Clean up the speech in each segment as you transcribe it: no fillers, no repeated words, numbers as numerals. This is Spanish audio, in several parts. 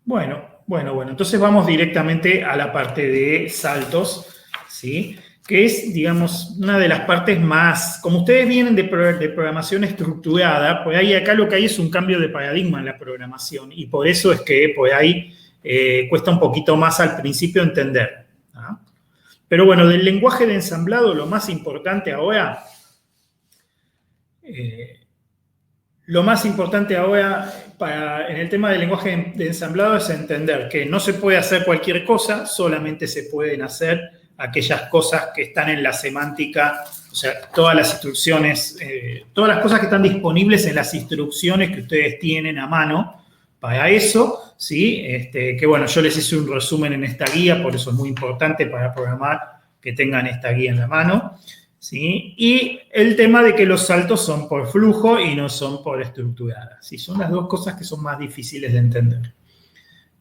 Bueno. Entonces vamos directamente a la parte de saltos, ¿sí? Que es, digamos, una de las partes más... Como ustedes vienen de programación estructurada, pues ahí acá lo que hay es un cambio de paradigma en la programación y por eso es que pues ahí cuesta un poquito más al principio entender, ¿no? Pero bueno, del lenguaje de ensamblado lo más importante ahora... en el tema del lenguaje de ensamblado es entender que no se puede hacer cualquier cosa, solamente se pueden hacer aquellas cosas que están en la semántica, o sea, todas las instrucciones, todas las cosas que están disponibles en las instrucciones que ustedes tienen a mano para eso, ¿sí? Que bueno, yo les hice un resumen en esta guía, por eso es muy importante para programar que tengan esta guía en la mano, ¿sí? Y el tema de que los saltos son por flujo y no son por estructurada, ¿sí? Son las dos cosas que son más difíciles de entender,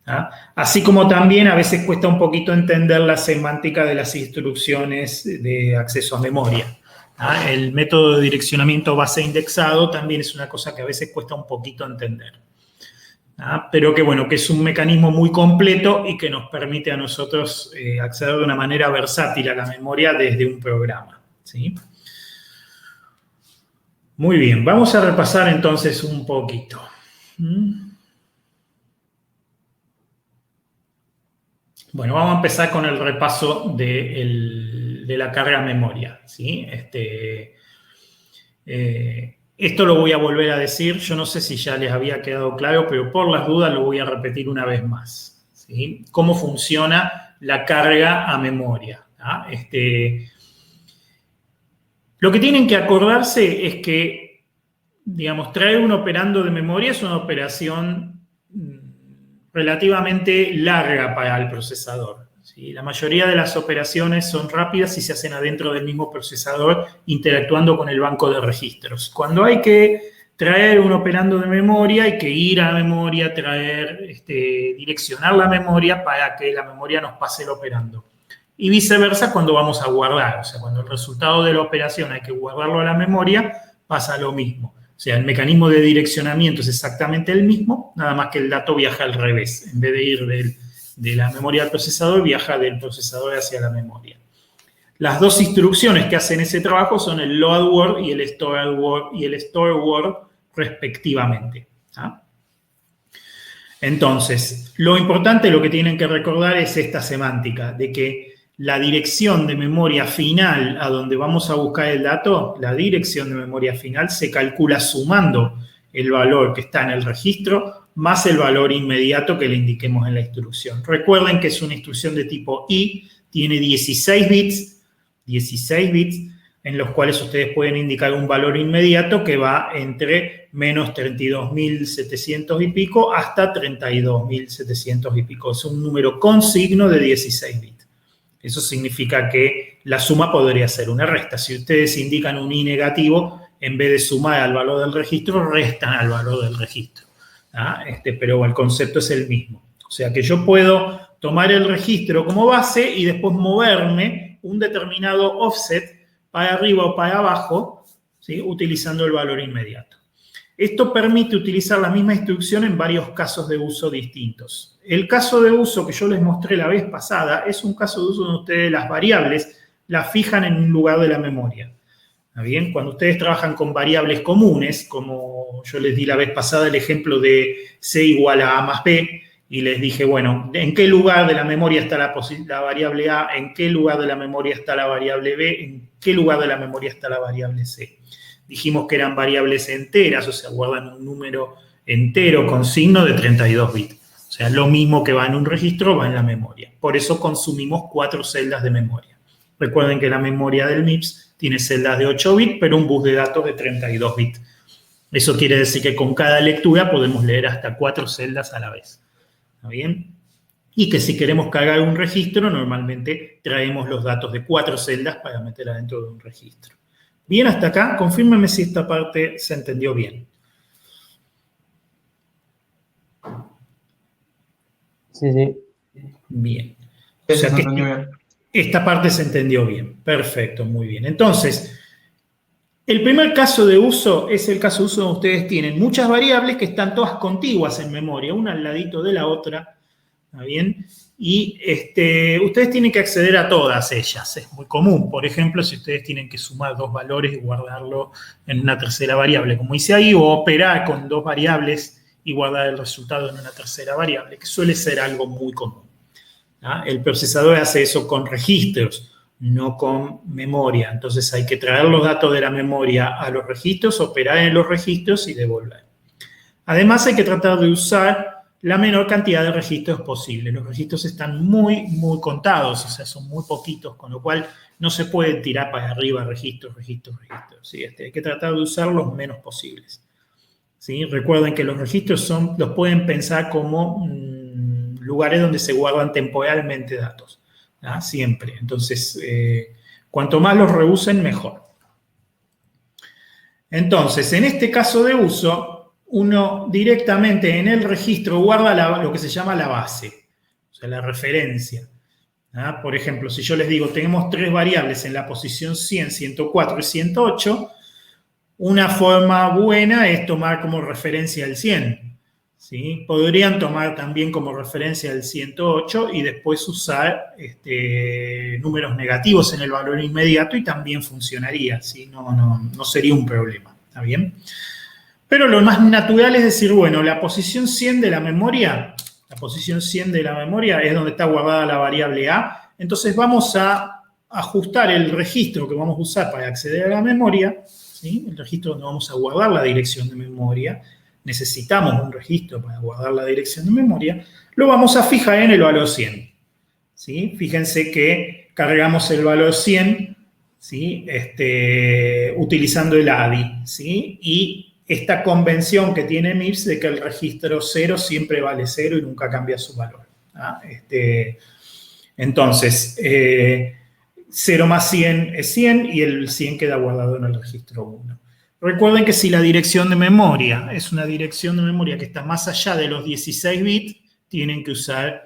¿ah? Así como también a veces cuesta un poquito entender la semántica de las instrucciones de acceso a memoria, ¿ah? El método de direccionamiento base indexado también es una cosa que a veces cuesta un poquito entender, ¿ah? Pero que bueno, que es un mecanismo muy completo y que nos permite a nosotros acceder de una manera versátil a la memoria desde un programa, ¿sí? Muy bien, vamos a repasar entonces un poquito. Bueno, vamos a empezar con el repaso de la carga memoria, ¿sí? Esto lo voy a volver a decir, yo no sé si ya les había quedado claro, pero por las dudas lo voy a repetir una vez más, ¿sí? ¿Cómo funciona la carga a memoria? ¿Ah? Lo que tienen que acordarse es que, digamos, traer un operando de memoria es una operación relativamente larga para el procesador, ¿sí? La mayoría de las operaciones son rápidas y se hacen adentro del mismo procesador interactuando con el banco de registros. Cuando hay que traer un operando de memoria, hay que ir a la memoria, direccionar la memoria para que la memoria nos pase el operando. Y viceversa cuando vamos a guardar, o sea, cuando el resultado de la operación hay que guardarlo a la memoria, pasa lo mismo. O sea, el mecanismo de direccionamiento es exactamente el mismo, nada más que el dato viaja al revés. En vez de ir de la memoria al procesador, viaja del procesador hacia la memoria. Las dos instrucciones que hacen ese trabajo son el load word y el store word respectivamente, ¿ah? Entonces, lo importante, lo que tienen que recordar es esta semántica, de que la dirección de memoria final a donde vamos a buscar el dato, la dirección de memoria final se calcula sumando el valor que está en el registro más el valor inmediato que le indiquemos en la instrucción. Recuerden que es una instrucción de tipo I, tiene 16 bits, en los cuales ustedes pueden indicar un valor inmediato que va entre menos 32.700 y pico hasta 32.700 y pico. Es un número con signo de 16 bits. Eso significa que la suma podría ser una resta. Si ustedes indican un I negativo, en vez de sumar al valor del registro, restan al valor del registro, ¿ah? Pero el concepto es el mismo. O sea que yo puedo tomar el registro como base y después moverme un determinado offset para arriba o para abajo, ¿sí? Utilizando el valor inmediato. Esto permite utilizar la misma instrucción en varios casos de uso distintos. El caso de uso que yo les mostré la vez pasada es un caso de uso donde ustedes las variables las fijan en un lugar de la memoria. ¿Está bien? Cuando ustedes trabajan con variables comunes, como yo les di la vez pasada el ejemplo de C igual a A más B, y les dije, bueno, ¿en qué lugar de la memoria está la variable A? ¿En qué lugar de la memoria está la variable B? ¿En qué lugar de la memoria está la variable C? Dijimos que eran variables enteras, o sea, guardan un número entero con signo de 32 bits. O sea, lo mismo que va en un registro va en la memoria. Por eso consumimos 4 celdas de memoria. Recuerden que la memoria del MIPS tiene celdas de 8 bits, pero un bus de datos de 32 bits. Eso quiere decir que con cada lectura podemos leer hasta 4 celdas a la vez. ¿Está bien? Y que si queremos cargar un registro, normalmente traemos los datos de 4 celdas para meter adentro de un registro. Bien, hasta acá, confírmeme si esta parte se entendió bien. Sí, sí. Bien. O sea que esta parte se entendió bien. Perfecto, muy bien. Entonces, el primer caso de uso es el caso de uso donde ustedes tienen muchas variables que están todas contiguas en memoria, una al ladito de la otra, ¿Está bien? Y ustedes tienen que acceder a todas ellas, es muy común. Por ejemplo, si ustedes tienen que sumar dos valores y guardarlo en una tercera variable, como hice ahí, o operar con dos variables y guardar el resultado en una tercera variable, que suele ser algo muy común. ¿Ah? El procesador hace eso con registros, no con memoria. Entonces hay que traer los datos de la memoria a los registros, operar en los registros y devolver. Además hay que tratar de usar la menor cantidad de registros posible. Los registros están muy, muy contados, o sea, son muy poquitos, con lo cual no se puede tirar para arriba registros. ¿Sí? Hay que tratar de usar los menos posibles. ¿Sí? Recuerden que los registros los pueden pensar como lugares donde se guardan temporalmente datos, ¿ah? Siempre. Entonces, cuanto más los reusen, mejor. Entonces, en este caso de uso, uno directamente en el registro guarda lo que se llama la base, o sea, la referencia. ¿Ah? Por ejemplo, si yo les digo, tenemos tres variables en la posición 100, 104 y 108, una forma buena es tomar como referencia el 100. ¿Sí? Podrían tomar también como referencia el 108 y después usar números negativos en el valor inmediato y también funcionaría, ¿sí? No sería un problema, ¿está bien? Pero lo más natural es decir, bueno, la posición 100 de la memoria es donde está guardada la variable A, entonces vamos a ajustar el registro que vamos a usar para acceder a la memoria, ¿sí? El registro donde vamos a guardar la dirección de memoria, necesitamos un registro para guardar la dirección de memoria, lo vamos a fijar en el valor 100. ¿Sí? Fíjense que cargamos el valor 100, ¿sí? Utilizando el ADI, ¿sí? Y esta convención que tiene MIPS de que el registro 0 siempre vale 0 y nunca cambia su valor. ¿Ah? Entonces, 0 más 100 es 100 y el 100 queda guardado en el registro 1. Recuerden que si la dirección de memoria es una dirección de memoria que está más allá de los 16 bits, tienen que usar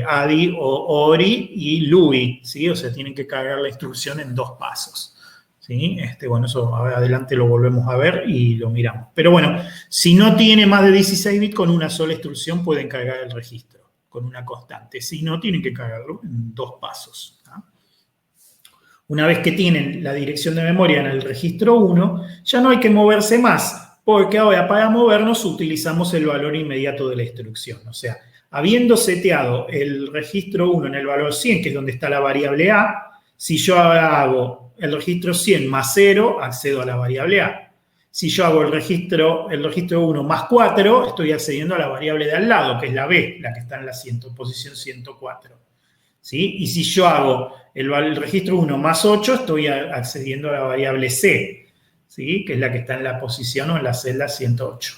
ADI o ORI y LUI, ¿sí? O sea, tienen que cargar la instrucción en dos pasos. ¿Sí? Bueno, eso adelante lo volvemos a ver y lo miramos. Pero bueno, si no tiene más de 16 bits, con una sola instrucción pueden cargar el registro, con una constante. Si no, tienen que cargarlo en dos pasos. ¿Ah? Una vez que tienen la dirección de memoria en el registro 1, ya no hay que moverse más, porque ahora para movernos utilizamos el valor inmediato de la instrucción. O sea, habiendo seteado el registro 1 en el valor 100, que es donde está la variable A, si yo ahora hago el registro 100 más 0, accedo a la variable A. Si yo hago el registro 1 más 4, estoy accediendo a la variable de al lado, que es la B, la que está en la posición 104. ¿Sí? Y si yo hago el registro 1 más 8, estoy accediendo a la variable C, ¿sí? Que es la que está en la posición o en la celda 108.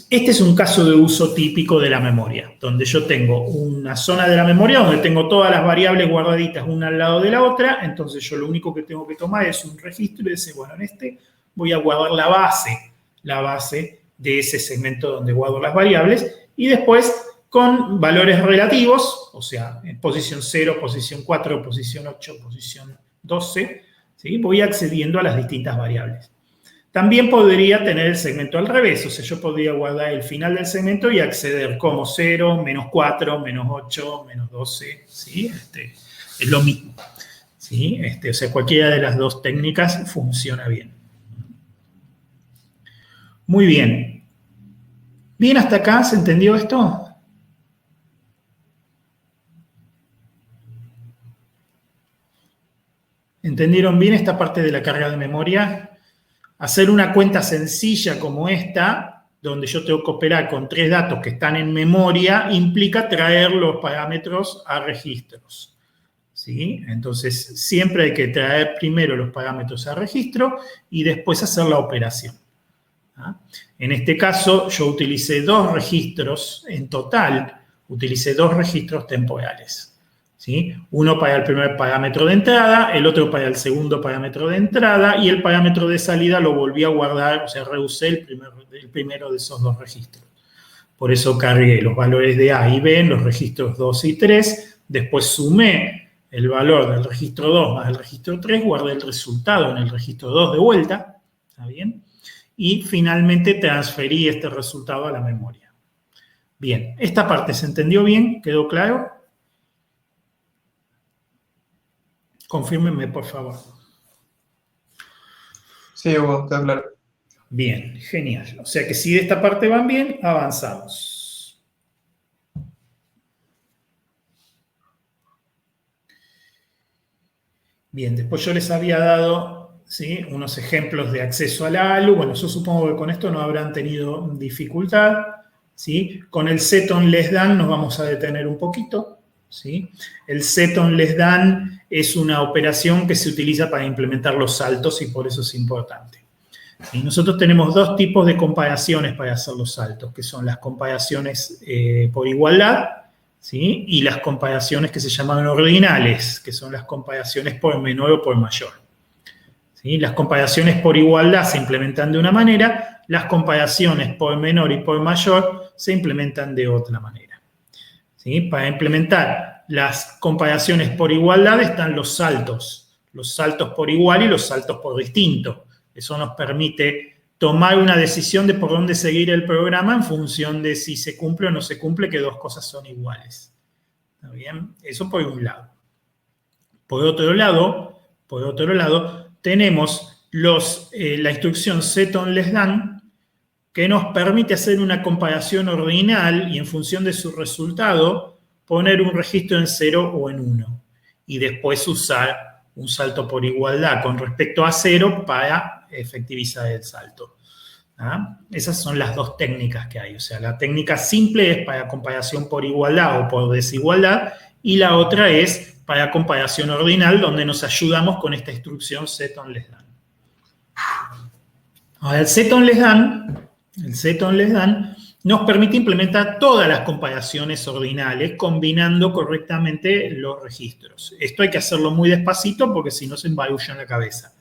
Este es un caso de uso típico de la memoria, donde yo tengo una zona de la memoria donde tengo todas las variables guardaditas una al lado de la otra, entonces yo lo único que tengo que tomar es un registro y decir, bueno, en voy a guardar la base de ese segmento donde guardo las variables, y después con valores relativos, o sea, en posición 0, posición 4, posición 8, posición 12, ¿sí? Voy accediendo a las distintas variables. También podría tener el segmento al revés, o sea, yo podría guardar el final del segmento y acceder como 0, menos 4, menos 8, menos 12, ¿sí? Es lo mismo, ¿sí? O sea, cualquiera de las dos técnicas funciona bien. Muy bien. ¿Bien hasta acá? ¿Se entendió esto? ¿Entendieron bien esta parte de la carga de memoria? Hacer una cuenta sencilla como esta, donde yo tengo que operar con tres datos que están en memoria, implica traer los parámetros a registros. ¿Sí? Entonces, siempre hay que traer primero los parámetros a registro y después hacer la operación. ¿Ah? En este caso, yo utilicé dos registros, en total, utilicé dos registros temporales. ¿Sí? Uno para el primer parámetro de entrada, el otro para el segundo parámetro de entrada, y el parámetro de salida lo volví a guardar, o sea, reusé el primero de esos dos registros. Por eso cargué los valores de A y B en los registros 2 y 3, después sumé el valor del registro 2 más el registro 3, guardé el resultado en el registro 2 de vuelta, ¿está bien? Y finalmente transferí este resultado a la memoria. Bien, esta parte se entendió bien, ¿quedó claro? Confírmenme, por favor. Sí, Hugo, quedó claro. Bien, genial. O sea que si de esta parte van bien, avanzamos. Bien, después yo les había dado, ¿sí?, unos ejemplos de acceso a la ALU. Bueno, yo supongo que con esto no habrán tenido dificultad, ¿sí? Con el set on less than nos vamos a detener un poquito, ¿sí? El set on less than es una operación que se utiliza para implementar los saltos y por eso es importante. Y nosotros tenemos dos tipos de comparaciones para hacer los saltos, que son las comparaciones por igualdad, ¿sí?, y las comparaciones que se llaman ordinales, que son las comparaciones por menor o por mayor. ¿Sí? Las comparaciones por igualdad se implementan de una manera, las comparaciones por menor y por mayor se implementan de otra manera. ¿Sí? Para implementar las comparaciones por igualdad están los saltos por igual y los saltos por distinto. Eso nos permite tomar una decisión de por dónde seguir el programa en función de si se cumple o no se cumple, que dos cosas son iguales. ¿Está bien? Eso por un lado. Por otro lado, tenemos la instrucción set on less than, que nos permite hacer una comparación ordinal y en función de su resultado poner un registro en 0 o en 1 y después usar un salto por igualdad con respecto a 0 para efectivizar el salto. ¿Ah? Esas son las dos técnicas que hay. O sea, la técnica simple es para comparación por igualdad o por desigualdad y la otra es para comparación ordinal, donde nos ayudamos con esta instrucción set on less than. Ahora, el set on less than nos permite implementar todas las comparaciones ordinales combinando correctamente los registros. Esto hay que hacerlo muy despacito porque si no se embarulla en la cabeza.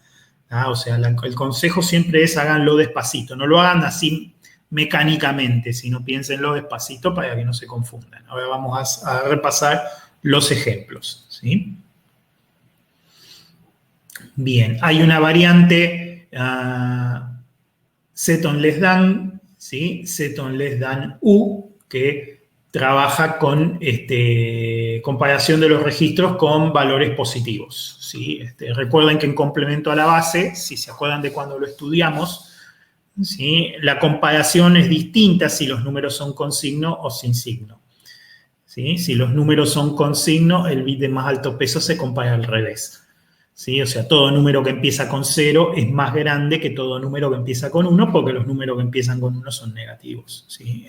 O sea, el consejo siempre es háganlo despacito, no lo hagan así mecánicamente, sino piénsenlo despacito para que no se confundan. Ahora vamos a repasar los ejemplos, ¿sí? Bien, hay una variante set on less than, ¿sí? Set on less than U, que trabaja con comparación de los registros con valores positivos, ¿sí? Recuerden que en complemento a la base, si se acuerdan de cuando lo estudiamos, ¿sí?, la comparación es distinta si los números son con signo o sin signo, ¿sí? Si los números son con signo, el bit de más alto peso se compara al revés, ¿sí? O sea, todo número que empieza con 0 es más grande que todo número que empieza con 1 porque los números que empiezan con 1 son negativos, ¿sí?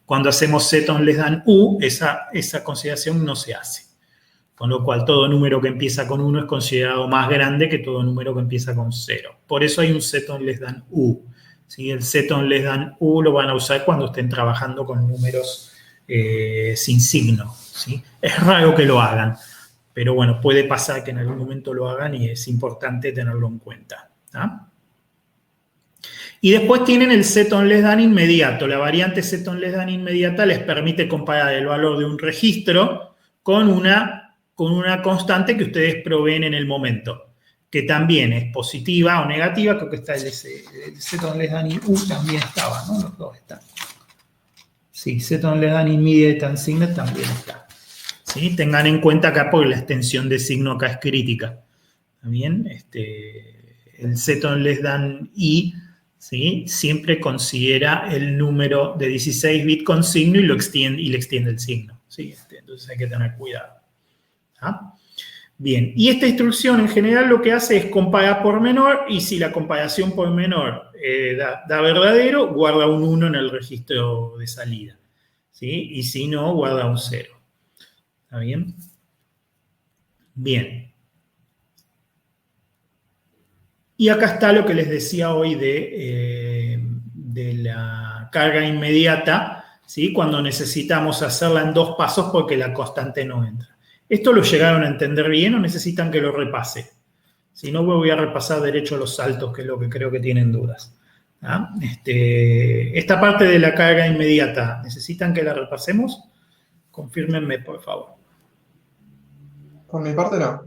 Cuando hacemos set on less than U, esa consideración no se hace. Con lo cual, todo número que empieza con 1 es considerado más grande que todo número que empieza con 0. Por eso hay un set on less than U, ¿sí? El set on less than U lo van a usar cuando estén trabajando con números sin signo, ¿sí? Es raro que lo hagan, pero bueno, puede pasar que en algún momento lo hagan y es importante tenerlo en cuenta, ¿tá? Y después tienen el set on less than inmediato. La variante set on less than inmediata les permite comparar el valor de un registro con una constante que ustedes proveen en el momento, que también es positiva o negativa. Creo que está el set on less than U también estaba, ¿no? Los dos están. Sí, set on less than immediate and signet también está. ¿Sí? Tengan en cuenta acá porque la extensión de signo acá es crítica. ¿Está bien? El set on less than I, ¿sí?, siempre considera el número de 16 bits con signo y le extiende el signo, ¿sí? Entonces hay que tener cuidado. ¿Ah? Bien, y esta instrucción en general lo que hace es comparar por menor y si la comparación por menor da verdadero, guarda un 1 en el registro de salida, ¿sí? Y si no, guarda un 0. ¿Está bien? Bien. Y acá está lo que les decía hoy de la carga inmediata, ¿sí?, cuando necesitamos hacerla en 2 pasos porque la constante no entra. ¿Esto lo llegaron a entender bien o necesitan que lo repase? Si no, voy a repasar derecho los saltos, que es lo que creo que tienen dudas. ¿Ah? Esta parte de la carga inmediata, ¿necesitan que la repasemos? Confírmenme, por favor. Por mi parte, no.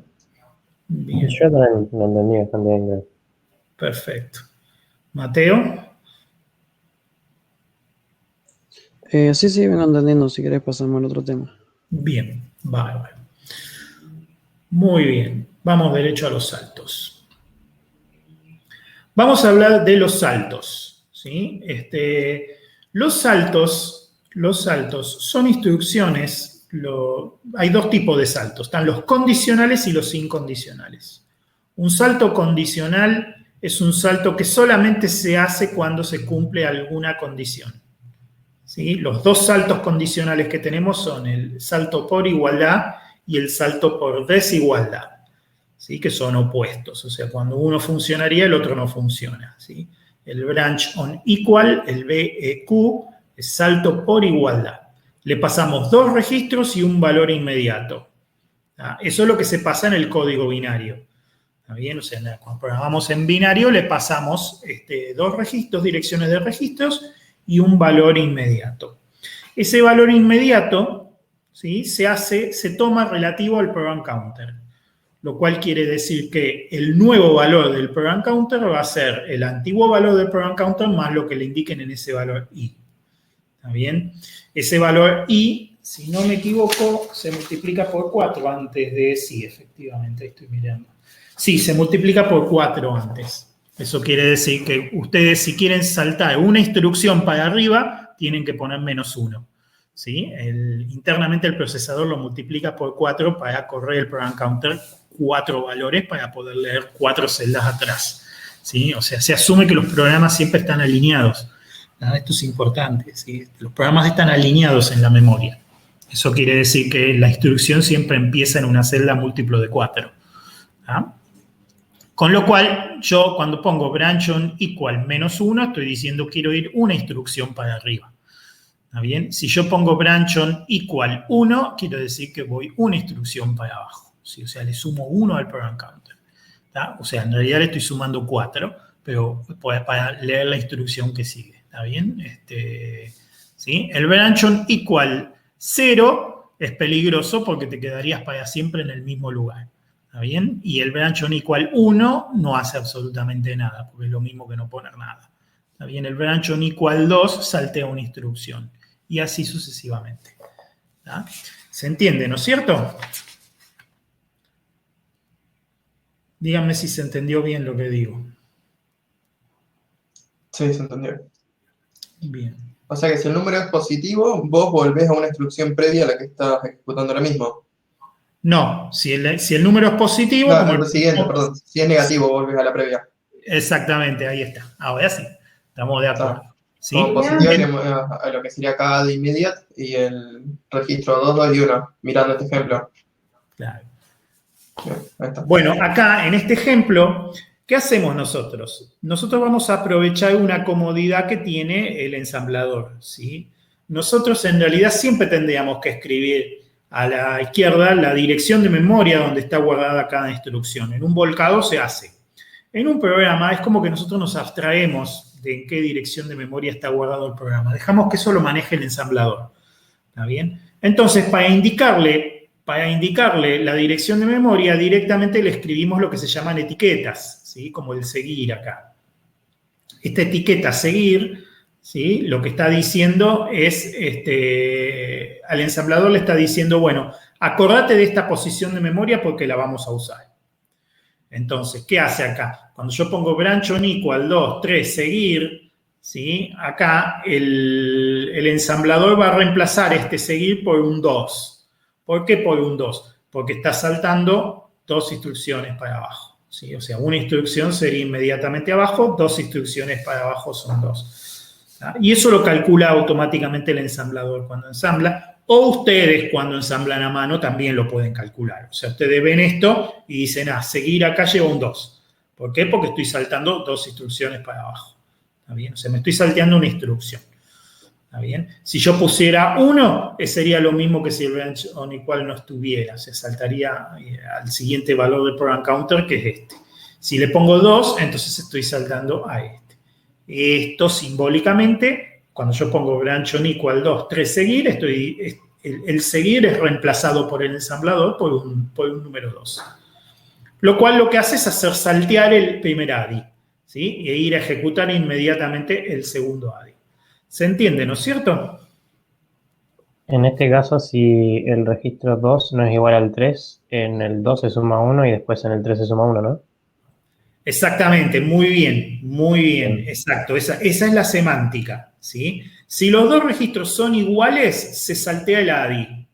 Bien. Yo también lo entendí bastante bien, creo. Perfecto. Mateo. Sí, vengo entendiendo. Si querés pasarme al otro tema. Bien, bárbaro. Muy bien, vamos derecho a los saltos. Vamos a hablar de los saltos, ¿sí? Los saltos son instrucciones, hay dos tipos de saltos, están los condicionales y los incondicionales. Un salto condicional es un salto que solamente se hace cuando se cumple alguna condición, ¿sí? Los dos saltos condicionales que tenemos son el salto por igualdad y el salto por desigualdad, ¿sí? Que son opuestos, o sea, cuando uno funcionaría, el otro no funciona, ¿sí? El branch on equal, el BEQ, es salto por igualdad. Le pasamos dos registros y un valor inmediato. Eso es lo que se pasa en el código binario. ¿Está bien? O sea, cuando programamos en binario, le pasamos dos registros, direcciones de registros y un valor inmediato. Ese valor inmediato, ¿sí?, se toma relativo al program counter, lo cual quiere decir que el nuevo valor del program counter va a ser el antiguo valor del program counter más lo que le indiquen en ese valor i. ¿Está bien? Ese valor i, si no me equivoco, se multiplica por 4 antes de... Sí, efectivamente, ahí estoy mirando. Sí, se multiplica por 4 antes. Eso quiere decir que ustedes, si quieren saltar una instrucción para arriba, tienen que poner -1. ¿Sí? Internamente el procesador lo multiplica por 4 para correr el program counter 4 valores para poder leer 4 celdas atrás, ¿sí? O sea, se asume que los programas siempre están alineados. Esto es importante, ¿sí? Los programas están alineados en la memoria. Eso quiere decir que la instrucción siempre empieza en una celda múltiplo de 4. ¿Ah? Con lo cual, yo cuando pongo branch on equal -1, estoy diciendo quiero ir una instrucción para arriba. ¿Está bien? Si yo pongo branch on equal 1, quiero decir que voy una instrucción para abajo, ¿sí? O sea, le sumo 1 al program counter. ¿Está? O sea, en realidad le estoy sumando 4, pero para leer la instrucción que sigue. ¿Está bien? ¿Sí? El branch on equal 0 es peligroso porque te quedarías para siempre en el mismo lugar. ¿Está bien? Y el branch on equal 1 no hace absolutamente nada, porque es lo mismo que no poner nada. ¿Está bien? El branch on equal 2 saltea una instrucción. Y así sucesivamente. ¿Está? ¿Se entiende, no es cierto? Díganme si se entendió bien lo que digo. Sí, se entendió. Bien. O sea que si el número es positivo, vos volvés a una instrucción previa a la que estás ejecutando ahora mismo. No, si el número es positivo... No, como lo siguiente, perdón. Si es negativo, volvés a la previa. Exactamente, ahí está. Ahora sí, estamos de acuerdo. ¿Sí? Con positivo a lo que sería cada de immediate y el registro 2, 2 y 1, mirando este ejemplo. Claro. Bien, ahí está. Bueno, acá en este ejemplo, ¿qué hacemos nosotros? Nosotros vamos a aprovechar una comodidad que tiene el ensamblador, ¿sí? Nosotros en realidad siempre tendríamos que escribir a la izquierda la dirección de memoria donde está guardada cada instrucción. En un volcado se hace. En un programa es como que nosotros nos abstraemos de en qué dirección de memoria está guardado el programa. Dejamos que eso lo maneje el ensamblador. ¿Está bien? Entonces, para indicarle la dirección de memoria, directamente le escribimos lo que se llaman etiquetas, ¿sí? Como el seguir acá. Esta etiqueta seguir, ¿sí?, lo que está diciendo es, al ensamblador le está diciendo, bueno, acordate de esta posición de memoria porque la vamos a usar. Entonces, ¿qué hace acá? Cuando yo pongo branch on equal 2, 3, seguir, ¿sí?, acá el ensamblador va a reemplazar este seguir por un 2. ¿Por qué por un 2? Porque está saltando 2 instrucciones para abajo, ¿sí? O sea, una instrucción sería inmediatamente abajo, 2 instrucciones para abajo son 2. ¿Tá? Y eso lo calcula automáticamente el ensamblador cuando ensambla. O ustedes cuando ensamblan a mano también lo pueden calcular. O sea, ustedes ven esto y dicen, seguir acá lleva un 2. ¿Por qué? Porque estoy saltando 2 instrucciones para abajo. ¿Está bien? O sea, me estoy salteando una instrucción. ¿Está bien? Si yo pusiera 1, sería lo mismo que si el branch on equal no estuviera. Se saltaría al siguiente valor del program counter, que es este. Si le pongo 2, entonces estoy saltando a este. Esto simbólicamente... Cuando yo pongo branch on equal 2, 3 seguir, el seguir es reemplazado por el ensamblador por un número 2. Lo cual lo que hace es hacer saltear el primer ADI, ¿sí? E ir a ejecutar inmediatamente el segundo ADI. ¿Se entiende, no es cierto? En este caso, si el registro 2 no es igual al 3, en el 2 se suma 1 y después en el 3 se suma 1, ¿no? Exactamente, muy bien, exacto. Esa es la semántica, ¿sí? Si los dos registros son iguales, se saltea el ADI,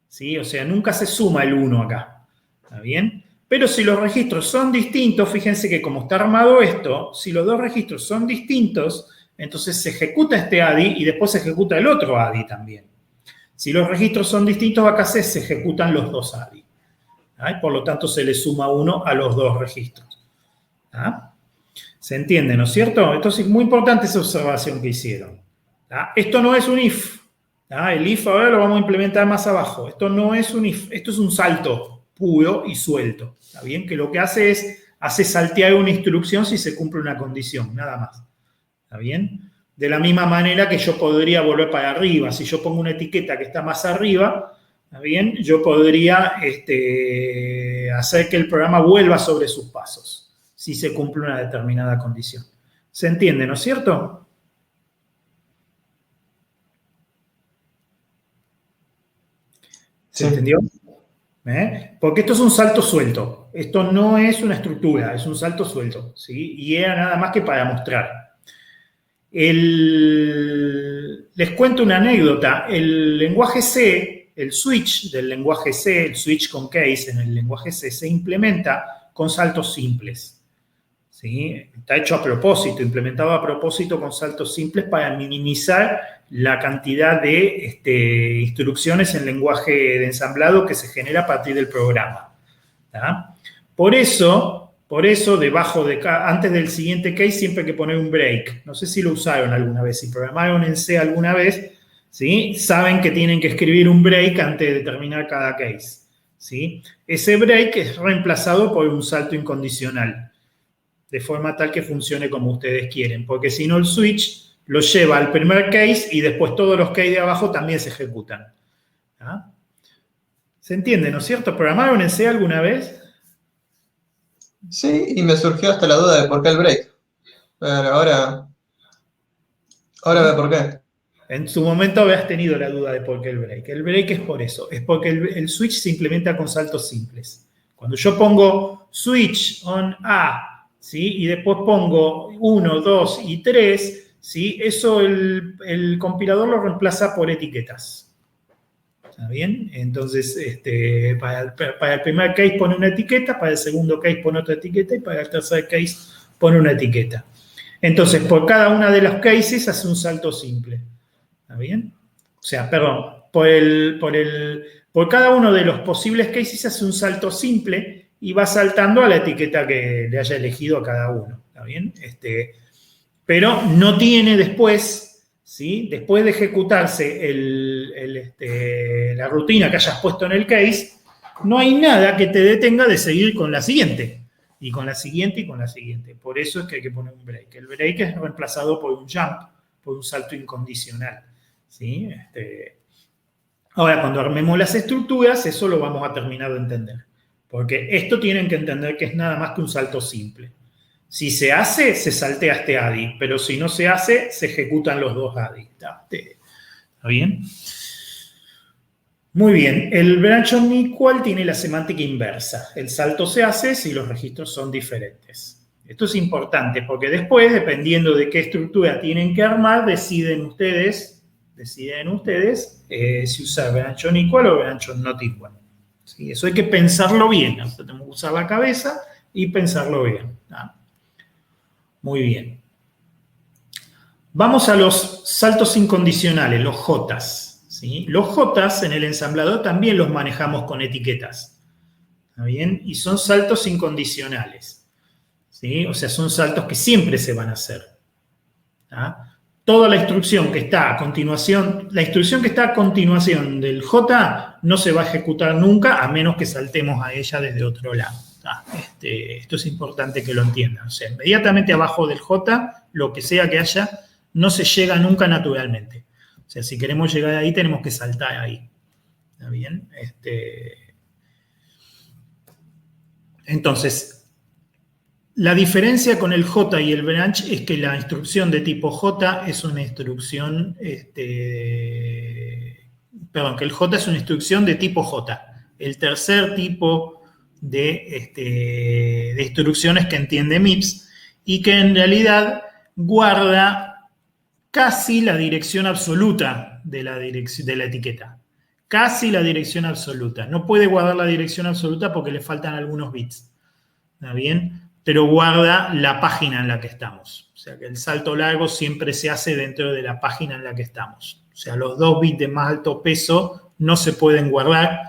¿sí? O sea, nunca se suma el 1 acá, ¿está bien? Pero si los registros son distintos, fíjense que como está armado esto, si los dos registros son distintos, entonces se ejecuta este ADI y después se ejecuta el otro ADI también. Si los registros son distintos, acá se ejecutan los dos ADI. ¿Ah? Y por lo tanto, se le suma 1 a los dos registros. ¿Ah? ¿Se entiende, no es cierto? Entonces, es muy importante esa observación que hicieron. ¿Ah? Esto no es un if. ¿Ah? El if ahora lo vamos a implementar más abajo. Esto no es un if, esto es un salto puro y suelto. ¿Está bien? Que lo que hace saltear una instrucción si se cumple una condición, nada más. ¿Está bien? De la misma manera que yo podría volver para arriba. Si yo pongo una etiqueta que está más arriba, ¿está bien? Yo podría hacer que el programa vuelva sobre sus pasos, si se cumple una determinada condición. ¿Se entiende, no es cierto? ¿Se entendió? Porque esto es un salto suelto. Esto no es una estructura, es un salto suelto, ¿sí? Y era nada más que para mostrar. Les cuento una anécdota. El lenguaje C, el switch del lenguaje C, el switch con case en el lenguaje C, se implementa con saltos simples. ¿Sí? Está hecho a propósito, implementado a propósito con saltos simples para minimizar la cantidad de instrucciones en lenguaje de ensamblado que se genera a partir del programa. ¿Tá? Por eso, antes del siguiente case, siempre hay que poner un break. No sé si lo usaron alguna vez, si programaron en C alguna vez, ¿sí? Saben que tienen que escribir un break antes de terminar cada case. ¿Sí? Ese break es reemplazado por un salto incondicional, de forma tal que funcione como ustedes quieren, porque si no el switch lo lleva al primer case y después todos los case de abajo también se ejecutan. ¿Ah? ¿Se entiende, no es cierto? ¿Programaron en C alguna vez? Sí, y me surgió hasta la duda de por qué el break. Pero ahora ve por qué. En su momento habías tenido la duda de por qué el break. El break es por eso, es porque el switch se implementa con saltos simples. Cuando yo pongo switch on A, ¿sí? Y después pongo 1, 2 y 3, ¿sí? Eso el compilador lo reemplaza por etiquetas. ¿Está bien? Entonces, para el primer case pone una etiqueta, para el segundo case pone otra etiqueta y para el tercer case pone una etiqueta. Entonces, por cada una de los cases hace un salto simple. ¿Está bien? O sea, perdón, por cada uno de los posibles cases hace un salto simple y va saltando a la etiqueta que le haya elegido a cada uno. ¿Está bien? Pero no tiene después, ¿sí? Después de ejecutarse la rutina que hayas puesto en el case, no hay nada que te detenga de seguir con la siguiente. Y con la siguiente y con la siguiente. Por eso es que hay que poner un break. El break es reemplazado por un jump, por un salto incondicional. ¿Sí? Ahora, cuando armemos las estructuras, eso lo vamos a terminar de entender. Porque esto tienen que entender que es nada más que un salto simple. Si se hace, se saltea este ADI, pero si no se hace, se ejecutan los dos ADI. ¿Está bien? Muy bien. El branch on equal tiene la semántica inversa. El salto se hace si los registros son diferentes. Esto es importante porque después, dependiendo de qué estructura tienen que armar, deciden ustedes si usar branch on equal o branch on not equal. ¿Sí? Eso hay que pensarlo bien. O sea, tenemos que usar la cabeza y pensarlo bien. ¿Ah? Muy bien. Vamos a los saltos incondicionales, los Jotas. ¿Sí? Los Jotas en el ensamblador también los manejamos con etiquetas. ¿Está bien? Y son saltos incondicionales. ¿Sí? O sea, son saltos que siempre se van a hacer. ¿Tá? Toda la instrucción que está a continuación, del J no se va a ejecutar nunca a menos que saltemos a ella desde otro lado. Esto es importante que lo entiendan. O sea, inmediatamente abajo del J, lo que sea que haya, no se llega nunca naturalmente. O sea, si queremos llegar ahí, tenemos que saltar ahí. ¿Está bien? Entonces, la diferencia con el J y el branch es que la instrucción de tipo J es una instrucción perdón, que el J es una instrucción de tipo J. El tercer tipo de instrucciones que entiende MIPS y que en realidad guarda casi la dirección absoluta de la etiqueta. Casi la dirección absoluta. No puede guardar la dirección absoluta porque le faltan algunos bits. ¿Está bien? Pero guarda la página en la que estamos. O sea que el salto largo siempre se hace dentro de la página en la que estamos. O sea, los 2 bits de más alto peso no se pueden guardar.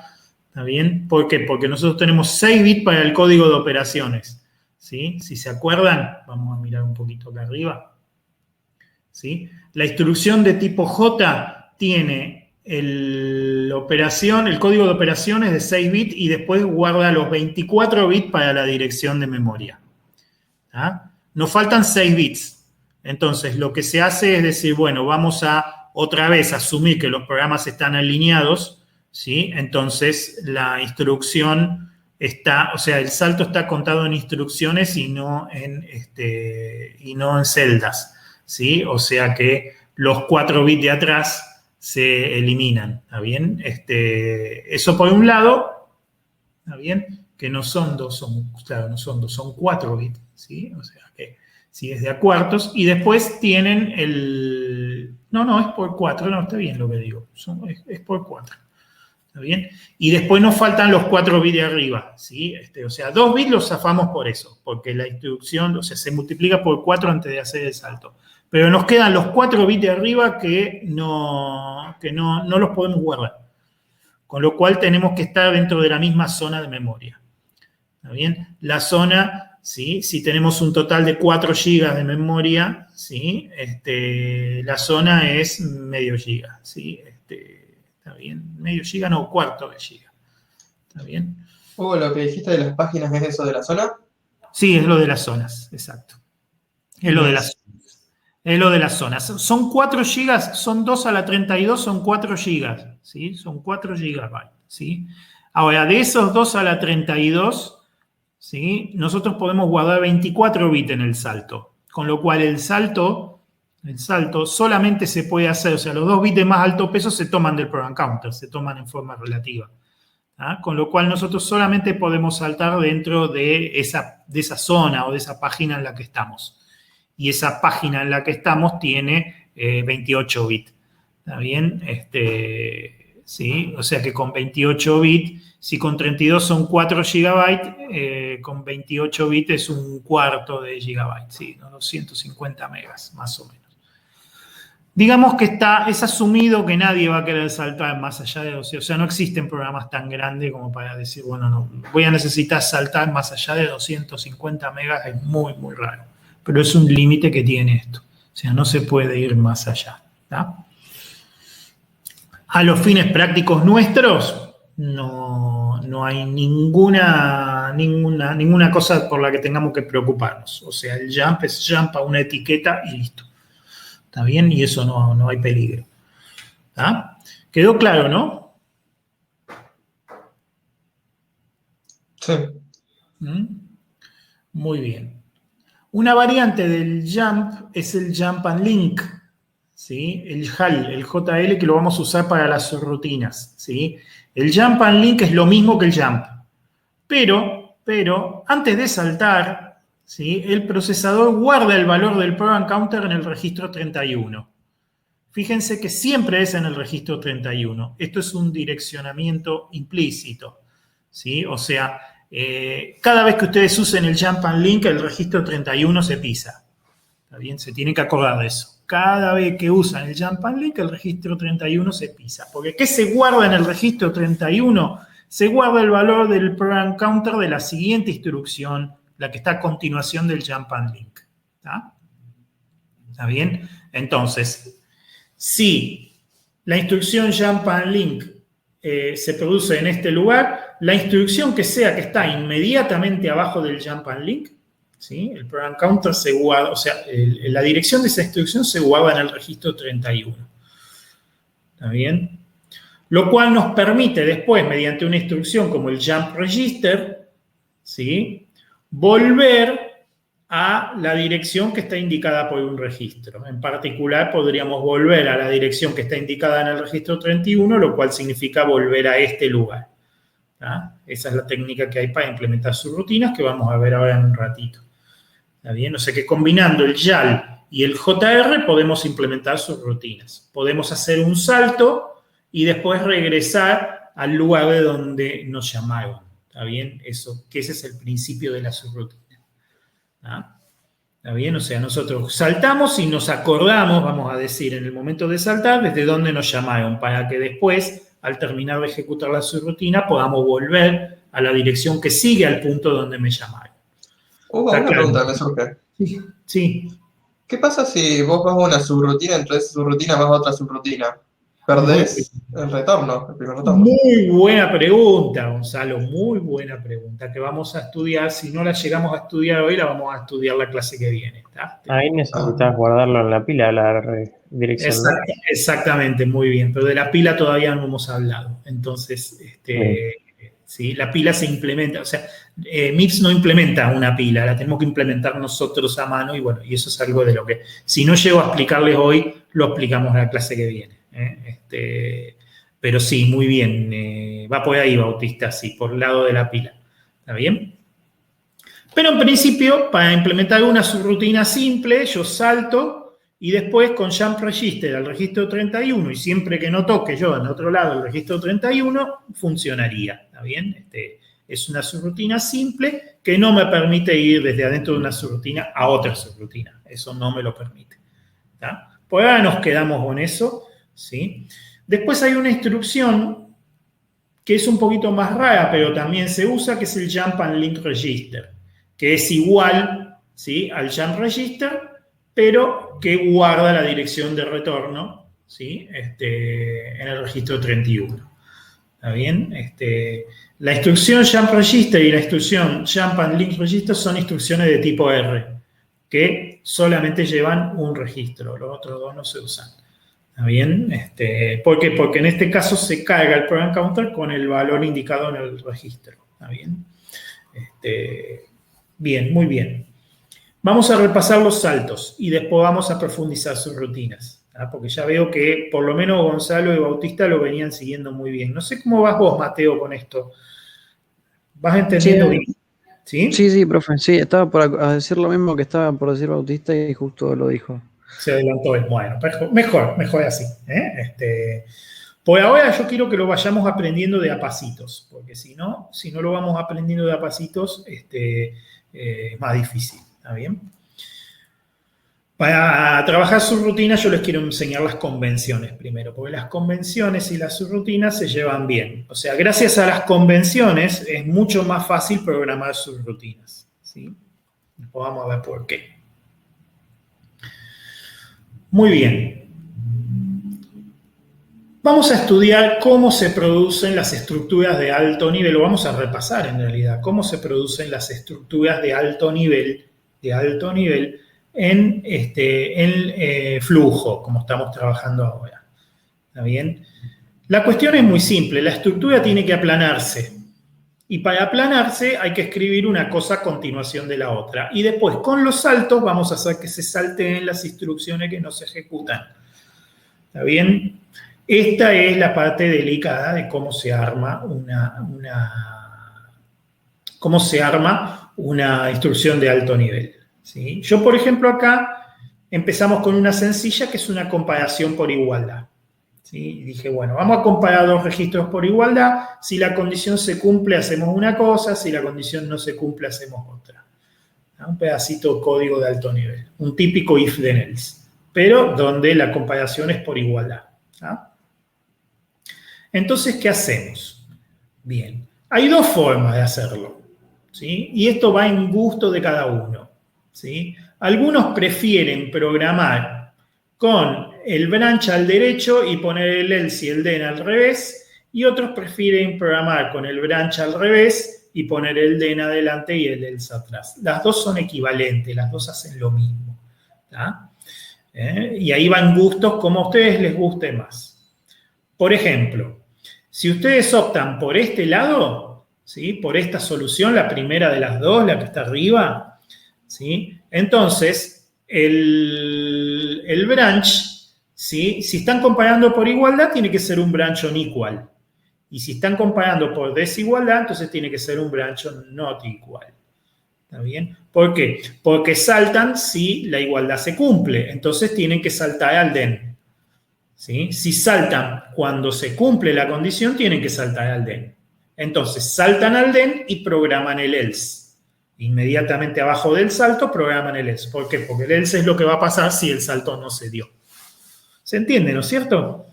¿Está bien? ¿Por qué? Porque nosotros tenemos 6 bits para el código de operaciones. ¿Sí? Si se acuerdan, vamos a mirar un poquito acá arriba. ¿Sí? La instrucción de tipo J tiene el código de operaciones de 6 bits y después guarda los 24 bits para la dirección de memoria. ¿Ah? Nos faltan 6 bits. Entonces, lo que se hace es decir, bueno, vamos a otra vez asumir que los programas están alineados, ¿sí? Entonces, la instrucción está, o sea, el salto está contado en instrucciones y no en celdas, ¿sí? O sea que los 4 bits de atrás se eliminan, ¿está bien? Eso por un lado, ¿está bien? Que no son 2, claro, no son 2, son 4 bits, ¿sí? O sea que si es de a cuartos, y después tienen no, es por 4, no, está bien lo que digo, es por 4, ¿está bien? Y después nos faltan los 4 bits de arriba, ¿sí? O sea, 2 bits los zafamos por eso, porque la instrucción, o sea, se multiplica por 4 antes de hacer el salto. Pero nos quedan los 4 bits de arriba que no los podemos guardar. Con lo cual tenemos que estar dentro de la misma zona de memoria. ¿Está bien? La zona, ¿sí? Si tenemos un total de 4 GB de memoria, ¿sí? La zona es medio giga, ¿sí? ¿Está bien? Medio giga, no, cuarto de giga. ¿Está bien? Hugo, lo que dijiste de las páginas es eso de la zona. Sí, es lo de las zonas, exacto. Es lo de las zonas. Es lo de las zonas. Son 4 GB, son 2 a la 32, son 4 GB, ¿sí? Son 4 GB, ¿sí? Ahora, de esos 2 a la 32, ¿sí? Nosotros podemos guardar 24 bits en el salto, con lo cual el salto solamente se puede hacer, o sea, los 2 bits de más alto peso se toman del program counter, se toman en forma relativa. ¿Ah? Con lo cual nosotros solamente podemos saltar dentro de esa zona o de esa página en la que estamos. Y esa página en la que estamos tiene 28 bits. ¿Está bien? ¿Sí? O sea que con 28 bits, si con 32 son 4 GB, con 28 bits es un cuarto de gigabyte, ¿sí? 250 megas, más o menos. Digamos que es asumido que nadie va a querer saltar más allá de 200. O sea, no existen programas tan grandes como para decir, bueno, no, voy a necesitar saltar más allá de 250 megas, es muy, muy raro. Pero es un límite que tiene esto. O sea, no se puede ir más allá. ¿Tá? A los fines prácticos nuestros, no hay ninguna cosa por la que tengamos que preocuparnos. O sea, el jump es jump a una etiqueta y listo. ¿Está bien? Y eso no hay peligro. ¿Tá? ¿Quedó claro, no? Sí. Muy bien. Una variante del jump es el jump and link, ¿sí? El JAL, el JL, que lo vamos a usar para las rutinas, ¿sí? El jump and link es lo mismo que el jump, pero antes de saltar, ¿sí? El procesador guarda el valor del program counter en el registro 31. Fíjense que siempre es en el registro 31. Esto es un direccionamiento implícito, ¿sí? O sea, cada vez que ustedes usen el jump and link, el registro 31 se pisa. ¿Está bien? Se tienen que acordar de eso. Cada vez que usan el jump and link, el registro 31 se pisa. Porque ¿qué se guarda en el registro 31? Se guarda el valor del program counter de la siguiente instrucción, la que está a continuación del jump and link. ¿Está bien? Entonces, si la instrucción jump and link se produce en este lugar, la instrucción que sea que está inmediatamente abajo del jump and link, ¿sí? El program counter se guarda, o sea, la dirección de esa instrucción se guarda en el registro 31. ¿Está bien? Lo cual nos permite después, mediante una instrucción como el jump register, ¿sí? Volver a la dirección que está indicada por un registro. En particular, podríamos volver a la dirección que está indicada en el registro 31, lo cual significa volver a este lugar. ¿Tá? Esa es la técnica que hay para implementar subrutinas, que vamos a ver ahora en un ratito. ¿Está bien? O sea que combinando el YAL y el JR podemos implementar subrutinas. Podemos hacer un salto y después regresar al lugar de donde nos llamaron. ¿Está bien? Eso, que ese es el principio de la subrutina. ¿Está bien? O sea, nosotros saltamos y nos acordamos, vamos a decir, en el momento de saltar, desde dónde nos llamaron, para que después, al terminar de ejecutar la subrutina, podamos volver a la dirección que sigue al punto donde me llamaron. Una pregunta me surge. Sí. ¿Qué pasa si vos vas a una subrutina, entre esa subrutina vas a otra subrutina? Perdés el retorno, el primer retorno. Muy buena pregunta, Gonzalo, muy buena pregunta, que vamos a estudiar. Si no la llegamos a estudiar hoy, la vamos a estudiar la clase que viene. ¿Está? Ahí necesitas guardarlo en la pila, la dirección. Exactamente, muy bien, pero de la pila todavía no hemos hablado. Entonces, sí, la pila se implementa, o sea, MIPS no implementa una pila, la tenemos que implementar nosotros a mano y bueno, y eso es algo de lo que, si no llego a explicarles hoy, lo explicamos en la clase que viene. Pero sí, muy bien, va por ahí, Bautista, sí, por el lado de la pila. ¿Está bien? Pero en principio, para implementar una subrutina simple, yo salto y después con Jump Register al registro 31 y siempre que no toque yo en otro lado el registro 31, funcionaría. ¿Está bien? Es una subrutina simple que no me permite ir desde adentro de una subrutina a otra subrutina. Eso no me lo permite. ¿Está? Por ahora nos quedamos con eso. ¿Sí? Después hay una instrucción que es un poquito más rara, pero también se usa, que es el Jump and Link Register, que es igual, ¿sí?, al Jump Register, pero que guarda la dirección de retorno, ¿sí?, en el registro 31. ¿Está bien? La instrucción Jump Register y la instrucción Jump and Link Register son instrucciones de tipo R, que solamente llevan un registro, los otros dos no se usan. ¿Está bien? ¿Por qué? Porque en este caso se carga el program counter con el valor indicado en el registro. ¿Está bien? Bien, muy bien. Vamos a repasar los saltos y después vamos a profundizar sus rutinas. ¿Tá? Porque ya veo que por lo menos Gonzalo y Bautista lo venían siguiendo muy bien. No sé cómo vas vos, Mateo, con esto. ¿Vas entendiendo bien? ¿Sí? Sí, profe. Sí, estaba por decir lo mismo que estaba por decir Bautista y justo lo dijo. Se adelantó. Bueno, mejor así. Por ahora yo quiero que lo vayamos aprendiendo de a pasitos, porque si no lo vamos aprendiendo de a pasitos, es más difícil. ¿Está bien? Para trabajar subrutinas yo les quiero enseñar las convenciones primero, porque las convenciones y las subrutinas se llevan bien. O sea, gracias a las convenciones es mucho más fácil programar subrutinas. ¿Sí? Después vamos a ver por qué. Muy bien. Vamos a estudiar cómo se producen las estructuras de alto nivel, o vamos a repasar en realidad, cómo se producen las estructuras de alto nivel en flujo, como estamos trabajando ahora. ¿Está bien? La cuestión es muy simple, la estructura tiene que aplanarse. Y para aplanarse hay que escribir una cosa a continuación de la otra. Y después, con los saltos, vamos a hacer que se salten las instrucciones que no se ejecutan. ¿Está bien? Esta es la parte delicada de cómo se arma una instrucción de alto nivel. ¿Sí? Yo, por ejemplo, acá empezamos con una sencilla que es una comparación por igualdad. ¿Sí? Y dije, bueno, vamos a comparar dos registros por igualdad. Si la condición se cumple, hacemos una cosa. Si la condición no se cumple, hacemos otra. Un pedacito de código de alto nivel. Un típico if then else. Pero donde la comparación es por igualdad. ¿Ah? Entonces, ¿qué hacemos? Bien, hay dos formas de hacerlo. ¿Sí? Y esto va en gusto de cada uno. ¿Sí? Algunos prefieren programar con el branch al derecho y poner el else y el then al revés, y otros prefieren programar con el branch al revés y poner el then adelante y el else atrás. Las dos son equivalentes, las dos hacen lo mismo. ¿Tá? Y ahí van gustos como a ustedes les guste más. Por ejemplo, si ustedes optan por este lado, ¿sí?, por esta solución, la primera de las dos, la que está arriba, ¿sí?, Entonces, el branch, ¿sí? Si están comparando por igualdad, tiene que ser un branch unequal. Y si están comparando por desigualdad, entonces tiene que ser un branch not equal. ¿Está bien? ¿Por qué? Porque saltan si la igualdad se cumple. Entonces tienen que saltar al den. ¿Sí? Si saltan cuando se cumple la condición, tienen que saltar al den. Entonces saltan al den y programan el else. Inmediatamente abajo del salto programan el else. ¿Por qué? Porque el else es lo que va a pasar si el salto no se dio. ¿Se entiende, no es cierto?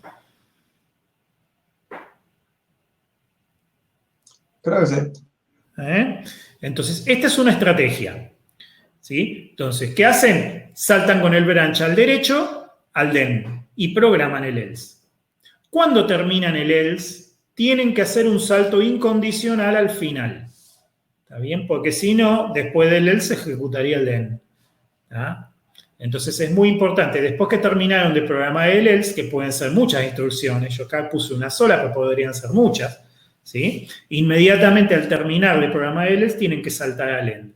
Creo que sí. Entonces, esta es una estrategia. ¿Sí? Entonces, ¿qué hacen? Saltan con el branch al derecho, al den, y programan el else. Cuando terminan el else, tienen que hacer un salto incondicional al final. ¿Está bien? Porque si no, después del else se ejecutaría el den. ¿Ah? Entonces es muy importante, después que terminaron de programar el else, que pueden ser muchas instrucciones, yo acá puse una sola, pero podrían ser muchas, ¿sí? Inmediatamente al terminar de programar el else, tienen que saltar al end.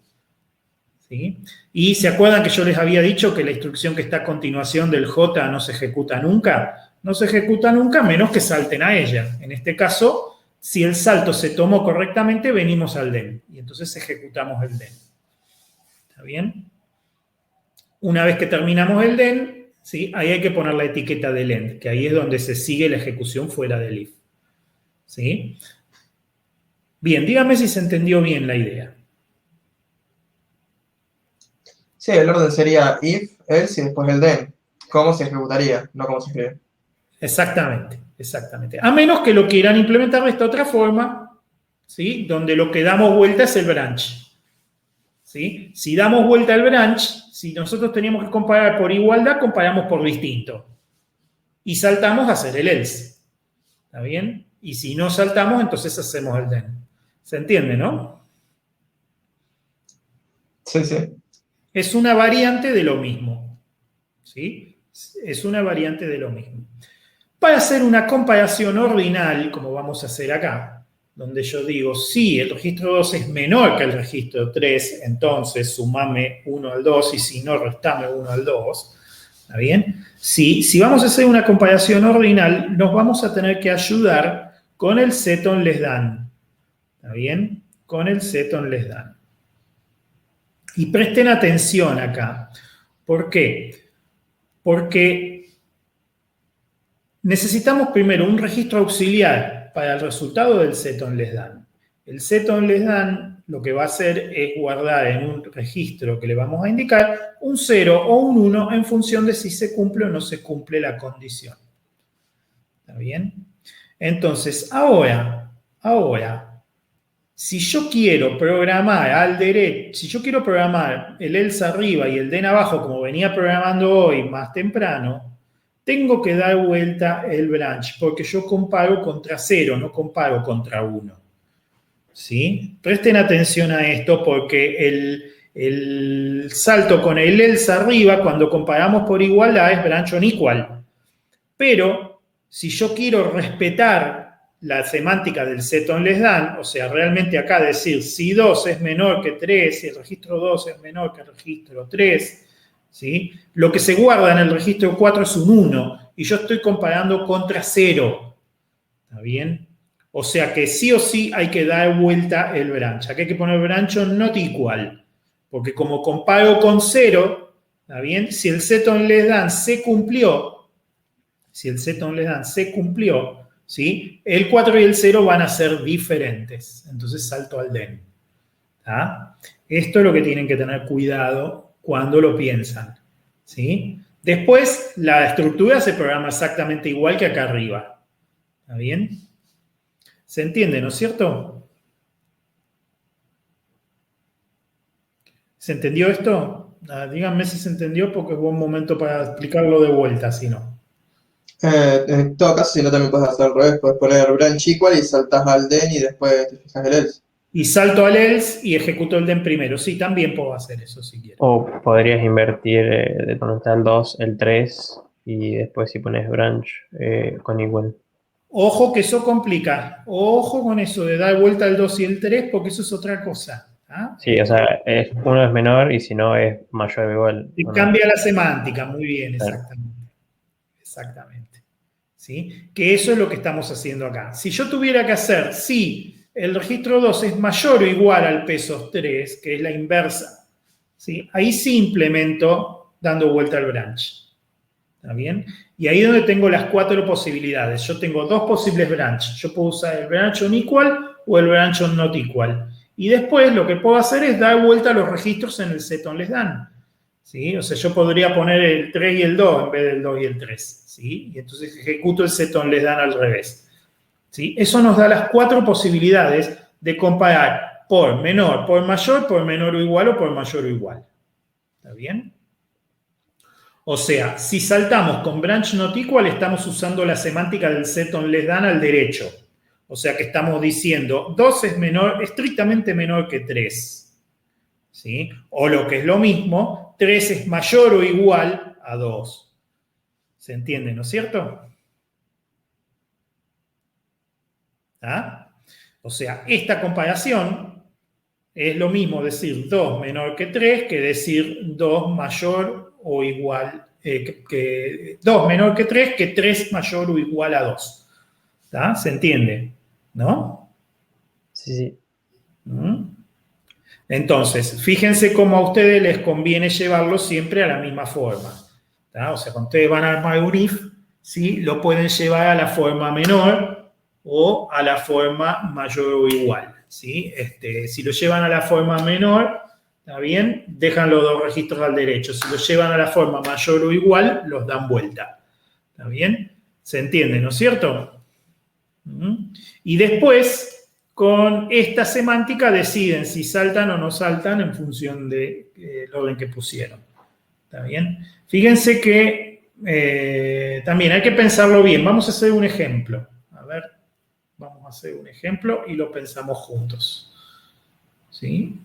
¿Sí? Y se acuerdan que yo les había dicho que la instrucción que está a continuación del J no se ejecuta nunca. No se ejecuta nunca a menos que salten a ella. En este caso, si el salto se tomó correctamente, venimos al den. Y entonces ejecutamos el den. ¿Está bien? Una vez que terminamos el den, ¿sí? Ahí hay que poner la etiqueta del end, que ahí es donde se sigue la ejecución fuera del if. ¿Sí? Bien, dígame si se entendió bien la idea. Sí, el orden sería if, else y después el then. ¿Cómo se ejecutaría? No cómo se escribe. Exactamente, exactamente. A menos que lo quieran implementar de esta otra forma, ¿sí? Donde lo que damos vuelta es el branch. ¿Sí? Si damos vuelta al branch, si nosotros teníamos que comparar por igualdad, comparamos por distinto. Y saltamos a hacer el else. ¿Está bien? Y si no saltamos, entonces hacemos el then. ¿Se entiende, no? Sí, sí. Es una variante de lo mismo. ¿Sí? Es una variante de lo mismo. Para hacer una comparación ordinal, como vamos a hacer acá, donde yo digo, si el registro 2 es menor que el registro 3, entonces sumame 1 al 2 y si no, restame 1 al 2. ¿Está bien? Si vamos a hacer una comparación ordinal, nos vamos a tener que ayudar con el set on less than. ¿Está bien? Con el set on less than. Y presten atención acá. ¿Por qué? Porque necesitamos primero un registro auxiliar para el resultado del set on less than. El set on less than lo que va a hacer es guardar en un registro que le vamos a indicar un 0 o un 1 en función de si se cumple o no se cumple la condición. ¿Está bien? Entonces, ahora, si yo quiero programar al derecho, si yo quiero programar el else arriba y el den abajo como venía programando hoy más temprano, tengo que dar vuelta el branch porque yo comparo contra 0, no comparo contra 1. ¿Sí? Presten atención a esto porque el salto con el else arriba, cuando comparamos por igualdad, es branch unequal. Pero si yo quiero respetar la semántica del set on less than, o sea, realmente acá decir si 2 es menor que 3, si el registro 2 es menor que el registro 3, ¿sí? Lo que se guarda en el registro 4 es un 1 y yo estoy comparando contra 0. ¿Está bien? O sea que sí o sí hay que dar vuelta el branch. Aquí hay que poner branch not equal, porque como comparo con 0, ¿está bien? Si el set on less than se cumplió, ¿sí? El 4 y el 0 van a ser diferentes. Entonces salto al den. ¿Tá? Esto es lo que tienen que tener cuidado cuando lo piensan. ¿Sí? Después, la estructura se programa exactamente igual que acá arriba. ¿Está bien? ¿Se entiende, no es cierto? ¿Se entendió esto? Díganme si se entendió porque es buen momento para explicarlo de vuelta, si no. En todo caso, si no, también puedes hacer al revés. Puedes poner branch equal y saltas al den y después te fijas el else. Y salto al else y ejecuto el den primero. Sí, también puedo hacer eso si quiero. O podrías invertir de cuando está el 2, el 3 y después si pones branch con igual. Ojo que eso complica. Ojo con eso de dar vuelta al 2 y el 3 porque eso es otra cosa. ¿Ah? Sí, o sea, uno es menor y si no es mayor o igual. Te ¿O no? cambia la semántica, muy bien, Claro. exactamente. Exactamente. ¿Sí? Que eso es lo que estamos haciendo acá. Si yo tuviera que hacer si el registro 2 es mayor o igual al pesos 3, que es la inversa, ¿sí? Ahí sí implemento dando vuelta al branch. ¿Está bien? Y ahí es donde tengo las 4 posibilidades. Yo tengo 2 posibles branch. Yo puedo usar el branch on equal o el branch on not equal. Y después lo que puedo hacer es dar vuelta a los registros en el set on less than. ¿Sí? O sea, yo podría poner el 3 y el 2 en vez del 2 y el 3. ¿Sí? Y entonces ejecuto el set on less than al revés. ¿Sí? Eso nos da las 4 posibilidades de comparar por menor o igual o por mayor o igual. ¿Está bien? O sea, si saltamos con branch not equal, estamos usando la semántica del set on less than al derecho. O sea que estamos diciendo 2 es menor, estrictamente menor que 3. ¿Sí? O lo que es lo mismo, 3 es mayor o igual a 2. ¿Se entiende, no es cierto? ¿Ah? O sea, esta comparación es lo mismo decir 2 menor que 3 que decir 2 mayor o igual, 2 menor que 3 que 3 mayor o igual a 2. ¿Está? ¿Se entiende? ¿No? Sí, sí. Entonces, fíjense cómo a ustedes les conviene llevarlo siempre a la misma forma. ¿Está? O sea, cuando ustedes van a armar un if, ¿sí? Lo pueden llevar a la forma menor o a la forma mayor o igual. ¿Sí? Si lo llevan a la forma menor, ¿está bien? Dejan los 2 registros al derecho. Si lo llevan a la forma mayor o igual, los dan vuelta. ¿Está bien? ¿Se entiende, no es cierto? Y después, con esta semántica, deciden si saltan o no saltan en función del orden que pusieron. ¿Está bien? Fíjense que también hay que pensarlo bien. Vamos a hacer un ejemplo. A ver, vamos a hacer un ejemplo y lo pensamos juntos. ¿Sí?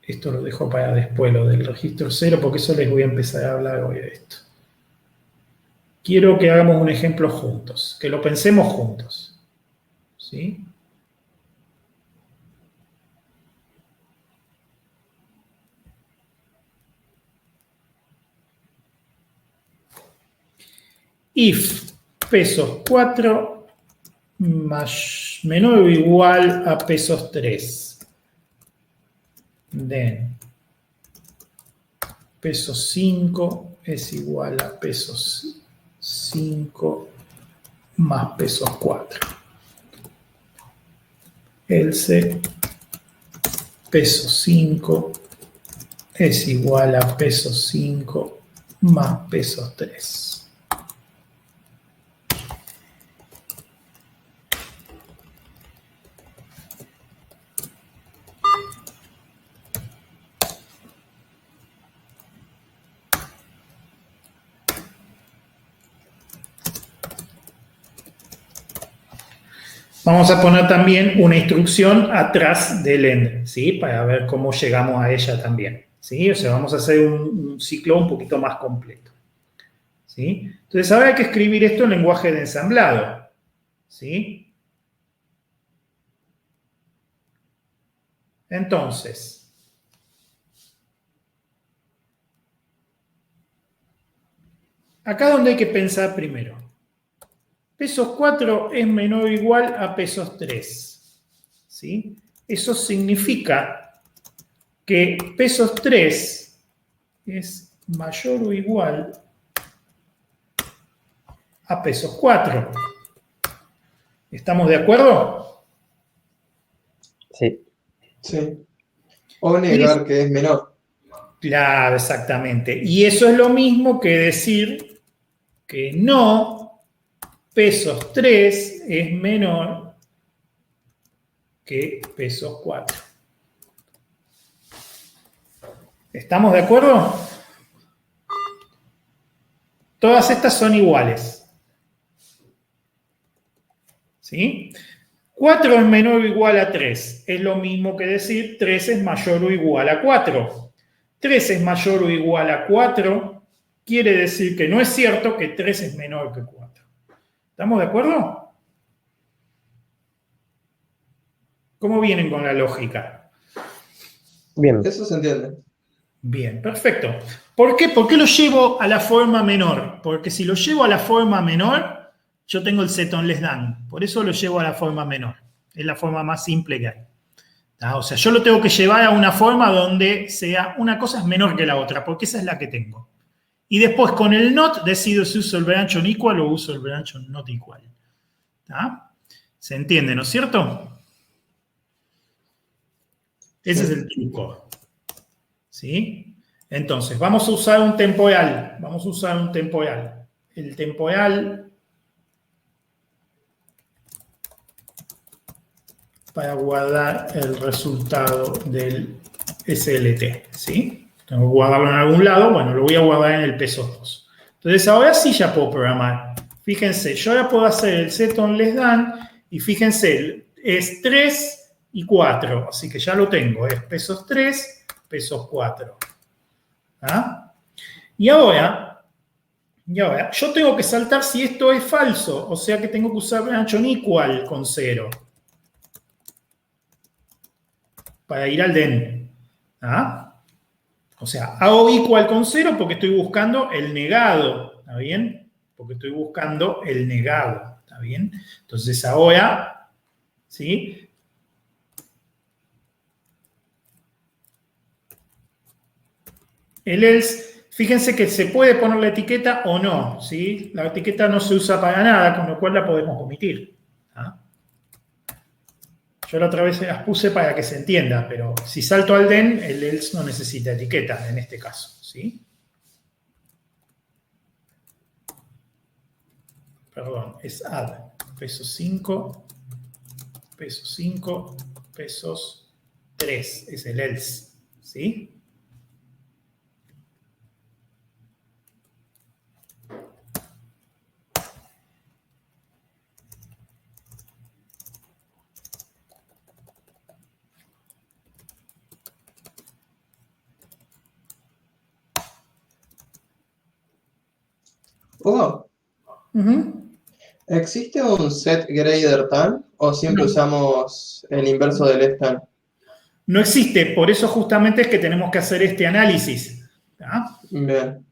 Esto lo dejo para después, lo del registro 0, porque eso les voy a empezar a hablar hoy de esto. Quiero que hagamos un ejemplo juntos, que lo pensemos juntos. ¿Sí? If pesos 4 menor o igual a pesos 3. Then pesos 5 es igual a pesos 5 más pesos 4. Else pesos 5 es igual a pesos 5 más pesos 3. Vamos a poner también una instrucción atrás del end, ¿sí? Para ver cómo llegamos a ella también, ¿sí? O sea, vamos a hacer un ciclo un poquito más completo, ¿sí? Entonces, ahora hay que escribir esto en lenguaje de ensamblado, ¿sí? Entonces, acá donde hay que pensar primero. Pesos 4 es menor o igual a pesos 3. ¿Sí? Eso significa que pesos 3 es mayor o igual a pesos 4. ¿Estamos de acuerdo? Sí. Sí. O negar que es menor. Claro, exactamente. Y eso es lo mismo que decir que no pesos 3 es menor que pesos 4. ¿Estamos de acuerdo? Todas estas son iguales. ¿Sí? 4 es menor o igual a 3. Es lo mismo que decir 3 es mayor o igual a 4. 3 es mayor o igual a 4 quiere decir que no es cierto que 3 es menor que 4. ¿Estamos de acuerdo? ¿Cómo vienen con la lógica? Bien. Eso se entiende. Bien, perfecto. ¿Por qué? ¿Por qué lo llevo a la forma menor? Porque si lo llevo a la forma menor, yo tengo el set on less than. Por eso lo llevo a la forma menor. Es la forma más simple que hay. O sea, yo lo tengo que llevar a una forma donde sea una cosa es menor que la otra, porque esa es la que tengo. Y después con el not decido si uso el branch on equal o uso el branch on not equal. ¿Se entiende, no es cierto? Ese es el truco. ¿Sí? Entonces, vamos a usar un temporal. Vamos a usar un temporal. El temporal para guardar el resultado del SLT. ¿Sí? Tengo que guardarlo en algún lado. Bueno, lo voy a guardar en el peso 2. Entonces, ahora sí ya puedo programar. Fíjense, yo ahora puedo hacer el set on less than y fíjense, es 3 y 4. Así que ya lo tengo. Es pesos 3, pesos 4. ¿Ah? Y ahora, yo tengo que saltar si esto es falso, o sea que tengo que usar branch on equal con 0 para ir al den. ¿Ah? O sea, hago equal con 0 porque estoy buscando el negado, ¿está bien? Porque estoy buscando el negado, ¿está bien? Entonces ahora, ¿sí? El else, fíjense que se puede poner la etiqueta o no, ¿sí? La etiqueta no se usa para nada, con lo cual la podemos omitir. ¿Ah? Yo la otra vez las puse para que se entienda, pero si salto al den, el else no necesita etiqueta en este caso, ¿sí? Perdón, es add. Pesos 5, pesos 5, pesos 3, es el else, ¿sí? Hugo, ¿existe un set greater than o siempre usamos el inverso del less than? No existe, por eso justamente es que tenemos que hacer este análisis. ¿Tá? Bien.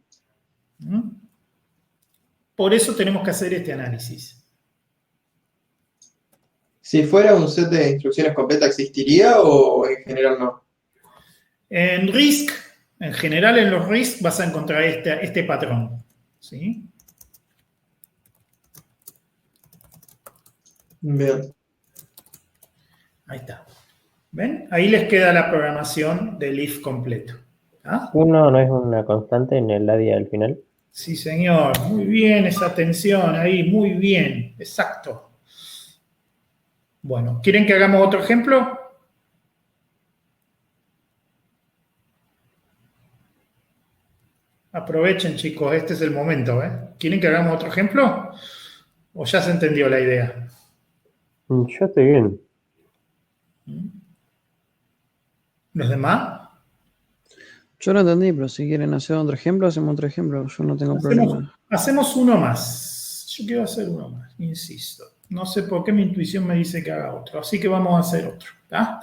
Por eso tenemos que hacer este análisis. Si fuera un set de instrucciones completa, ¿existiría o en general no? En RISC, en general en los RISC vas a encontrar este patrón. ¿Sí? Bien. Ahí está. ¿Ven? Ahí les queda la programación del if completo. ¿Ah? 1 no es una constante en el área al final. Sí, señor. Muy bien esa atención ahí. Muy bien. Exacto. Bueno, ¿quieren que hagamos otro ejemplo? Aprovechen, chicos. Este es el momento. ¿Quieren que hagamos otro ejemplo? ¿O ya se entendió la idea? Yo estoy bien. ¿Los demás? Yo no entendí, pero si quieren hacer otro ejemplo, hacemos otro ejemplo. Yo no tengo problema. Hacemos uno más. Yo quiero hacer uno más, insisto. No sé por qué mi intuición me dice que haga otro. Así que vamos a hacer otro. ¿Tá?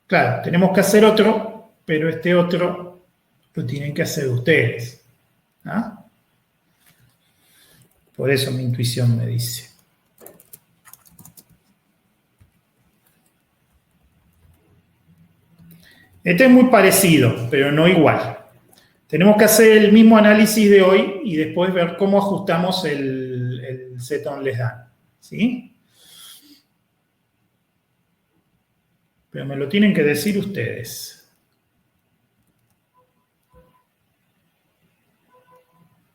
Claro, tenemos que hacer otro, pero este otro lo tienen que hacer ustedes. ¿Ah? Por eso mi intuición me dice. Este es muy parecido, pero no igual. Tenemos que hacer el mismo análisis de hoy y después ver cómo ajustamos el set on less than. ¿Sí? Pero me lo tienen que decir ustedes.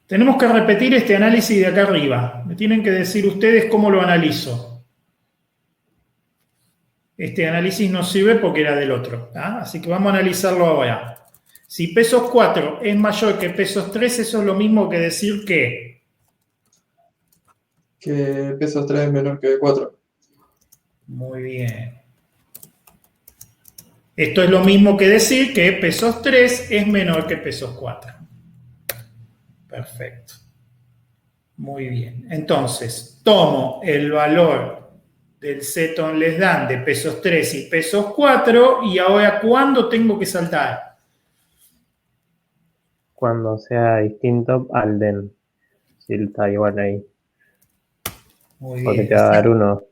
Tenemos que repetir este análisis de acá arriba. Me tienen que decir ustedes cómo lo analizo. Este análisis no sirve porque era del otro. ¿Tá? Así que vamos a analizarlo ahora. Si pesos 4 es mayor que pesos 3, eso es lo mismo que decir que... Que pesos 3 es menor que 4. Muy bien. Esto es lo mismo que decir que pesos 3 es menor que pesos 4. Perfecto. Muy bien. Entonces, tomo el valor del set on less than de pesos 3 y pesos 4 y ahora, ¿cuándo tengo que saltar? Cuando sea distinto al den. Si está igual ahí. Muy Porque bien. te va a dar 1.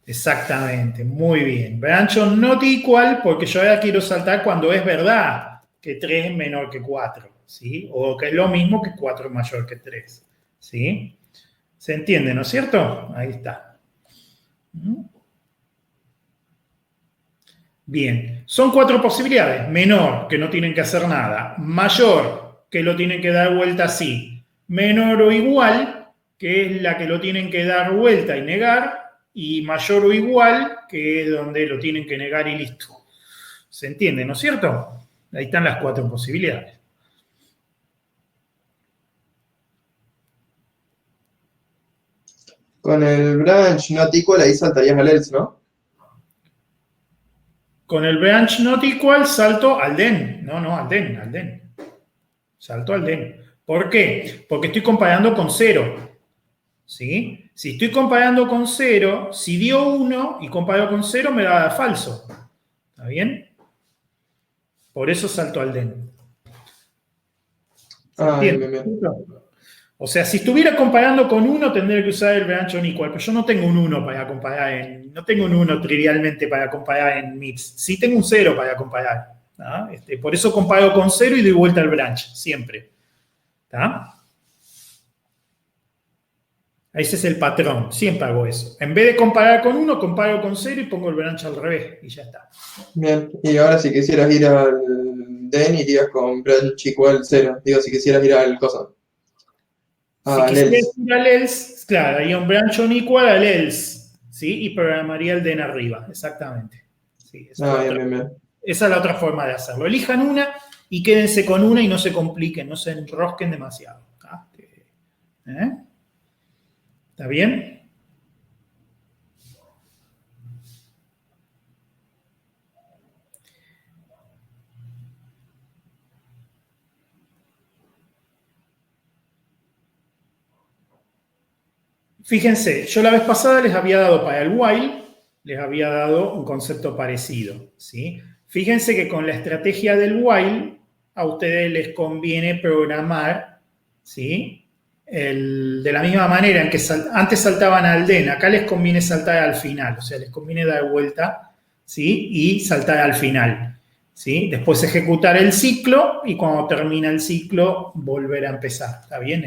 Exactamente, muy bien. Branch on not equal, porque yo ahora quiero saltar cuando es verdad que 3 es menor que 4, ¿sí? O que es lo mismo que 4 es mayor que 3, ¿sí? ¿Se entiende, no es cierto? Ahí está. Bien, son 4 posibilidades. Menor, que no tienen que hacer nada. Mayor, que lo tienen que dar vuelta así. Menor o igual, que es la que lo tienen que dar vuelta y negar. Y mayor o igual, que es donde lo tienen que negar y listo. ¿Se entiende, no es cierto? Ahí están las 4 posibilidades. Con el branch not equal ahí saltarías al else, ¿no? Con el branch not equal salto al den. No, al den. Salto al den. ¿Por qué? Porque estoy comparando con 0. ¿Sí? Si estoy comparando con 0, si dio 1 y comparo con 0, me va a dar falso. ¿Está bien? Por eso salto al den. Bien, bien, bien. O sea, si estuviera comparando con 1, tendría que usar el branch on equal, pero yo no tengo un 1 para comparar no tengo un 1 trivialmente para comparar en MIPS. Sí tengo un 0 para comparar. ¿Tá? Por eso comparo con 0 y doy vuelta al branch, siempre. ¿Está? Ese es el patrón, siempre hago eso. En vez de comparar con 1, comparo con 0 y pongo el branch al revés y ya está. Bien, y ahora si quisieras ir al den, irías con branch igual 0. Digo, si quisieras ir al cosa. Si quisiera ir al else, claro, haría un branch on equal al else, ¿sí? Y programaría el den arriba, exactamente. Sí, esa es la otra forma de hacerlo. Elijan una y quédense con una y no se compliquen, no se enrosquen demasiado. ¿Está bien? Fíjense, yo la vez pasada les había dado para el while, les había dado un concepto parecido, ¿sí? Fíjense que con la estrategia del while, a ustedes les conviene programar, ¿sí? De la misma manera en que antes saltaban al den, acá les conviene saltar al final, o sea, les conviene dar vuelta, ¿sí? Y saltar al final, ¿sí? Después ejecutar el ciclo y cuando termina el ciclo volver a empezar, ¿está bien?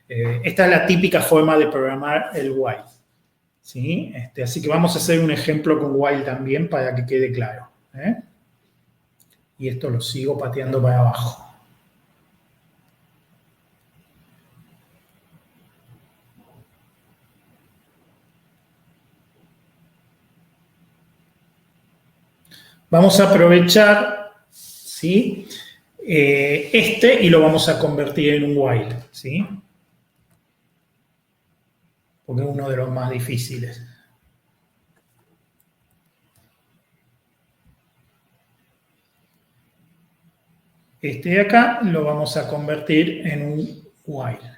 Esta es la típica forma de programar el while, ¿sí? Así que vamos a hacer un ejemplo con while también para que quede claro, ¿eh? Y esto lo sigo pateando para abajo. Vamos a aprovechar, ¿sí? Y lo vamos a convertir en un while, ¿sí? Porque es uno de los más difíciles. Este de acá lo vamos a convertir en un while.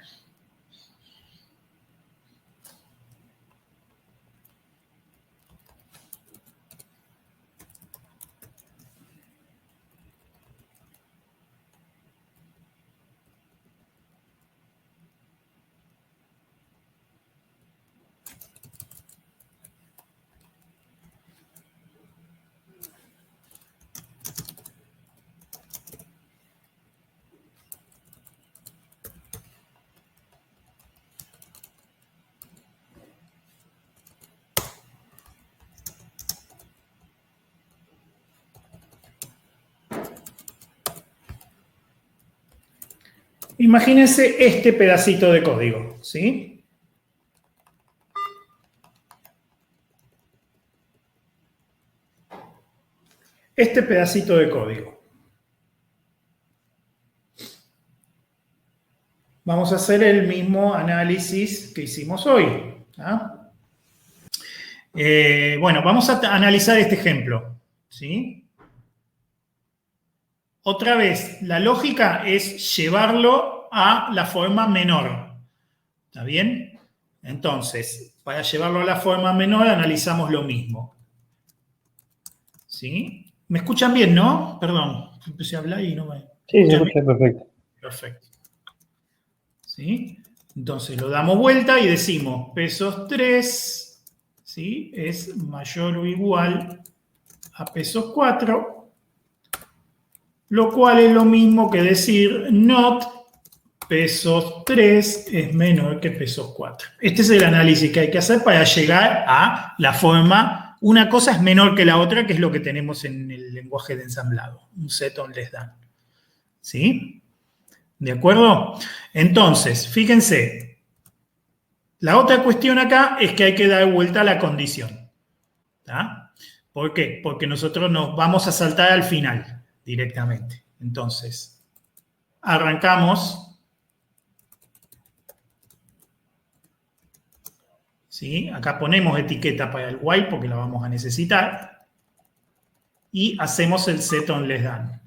Imagínense este pedacito de código, ¿sí? Este pedacito de código. Vamos a hacer el mismo análisis que hicimos hoy. ¿Ah? Bueno, vamos a analizar este ejemplo, ¿sí? Otra vez, la lógica es llevarlo a la forma menor. ¿Está bien? Entonces, para llevarlo a la forma menor, analizamos lo mismo. ¿Sí? ¿Me escuchan bien, no? Perdón, empecé a hablar y no me... Sí, se escucha perfecto. Perfecto. ¿Sí? Entonces lo damos vuelta y decimos pesos 3, ¿sí? Es mayor o igual a pesos 4, lo cual es lo mismo que decir not pesos 3 es menor que pesos 4. Este es el análisis que hay que hacer para llegar a la forma. Una cosa es menor que la otra, que es lo que tenemos en el lenguaje de ensamblado, un set on less than. ¿Sí? ¿De acuerdo? Entonces, fíjense, la otra cuestión acá es que hay que dar vuelta a la condición. ¿Tá? ¿Por qué? Porque nosotros nos vamos a saltar al final directamente. Entonces, arrancamos. ¿Sí? Acá ponemos etiqueta para el while porque la vamos a necesitar. Y hacemos el set on less than.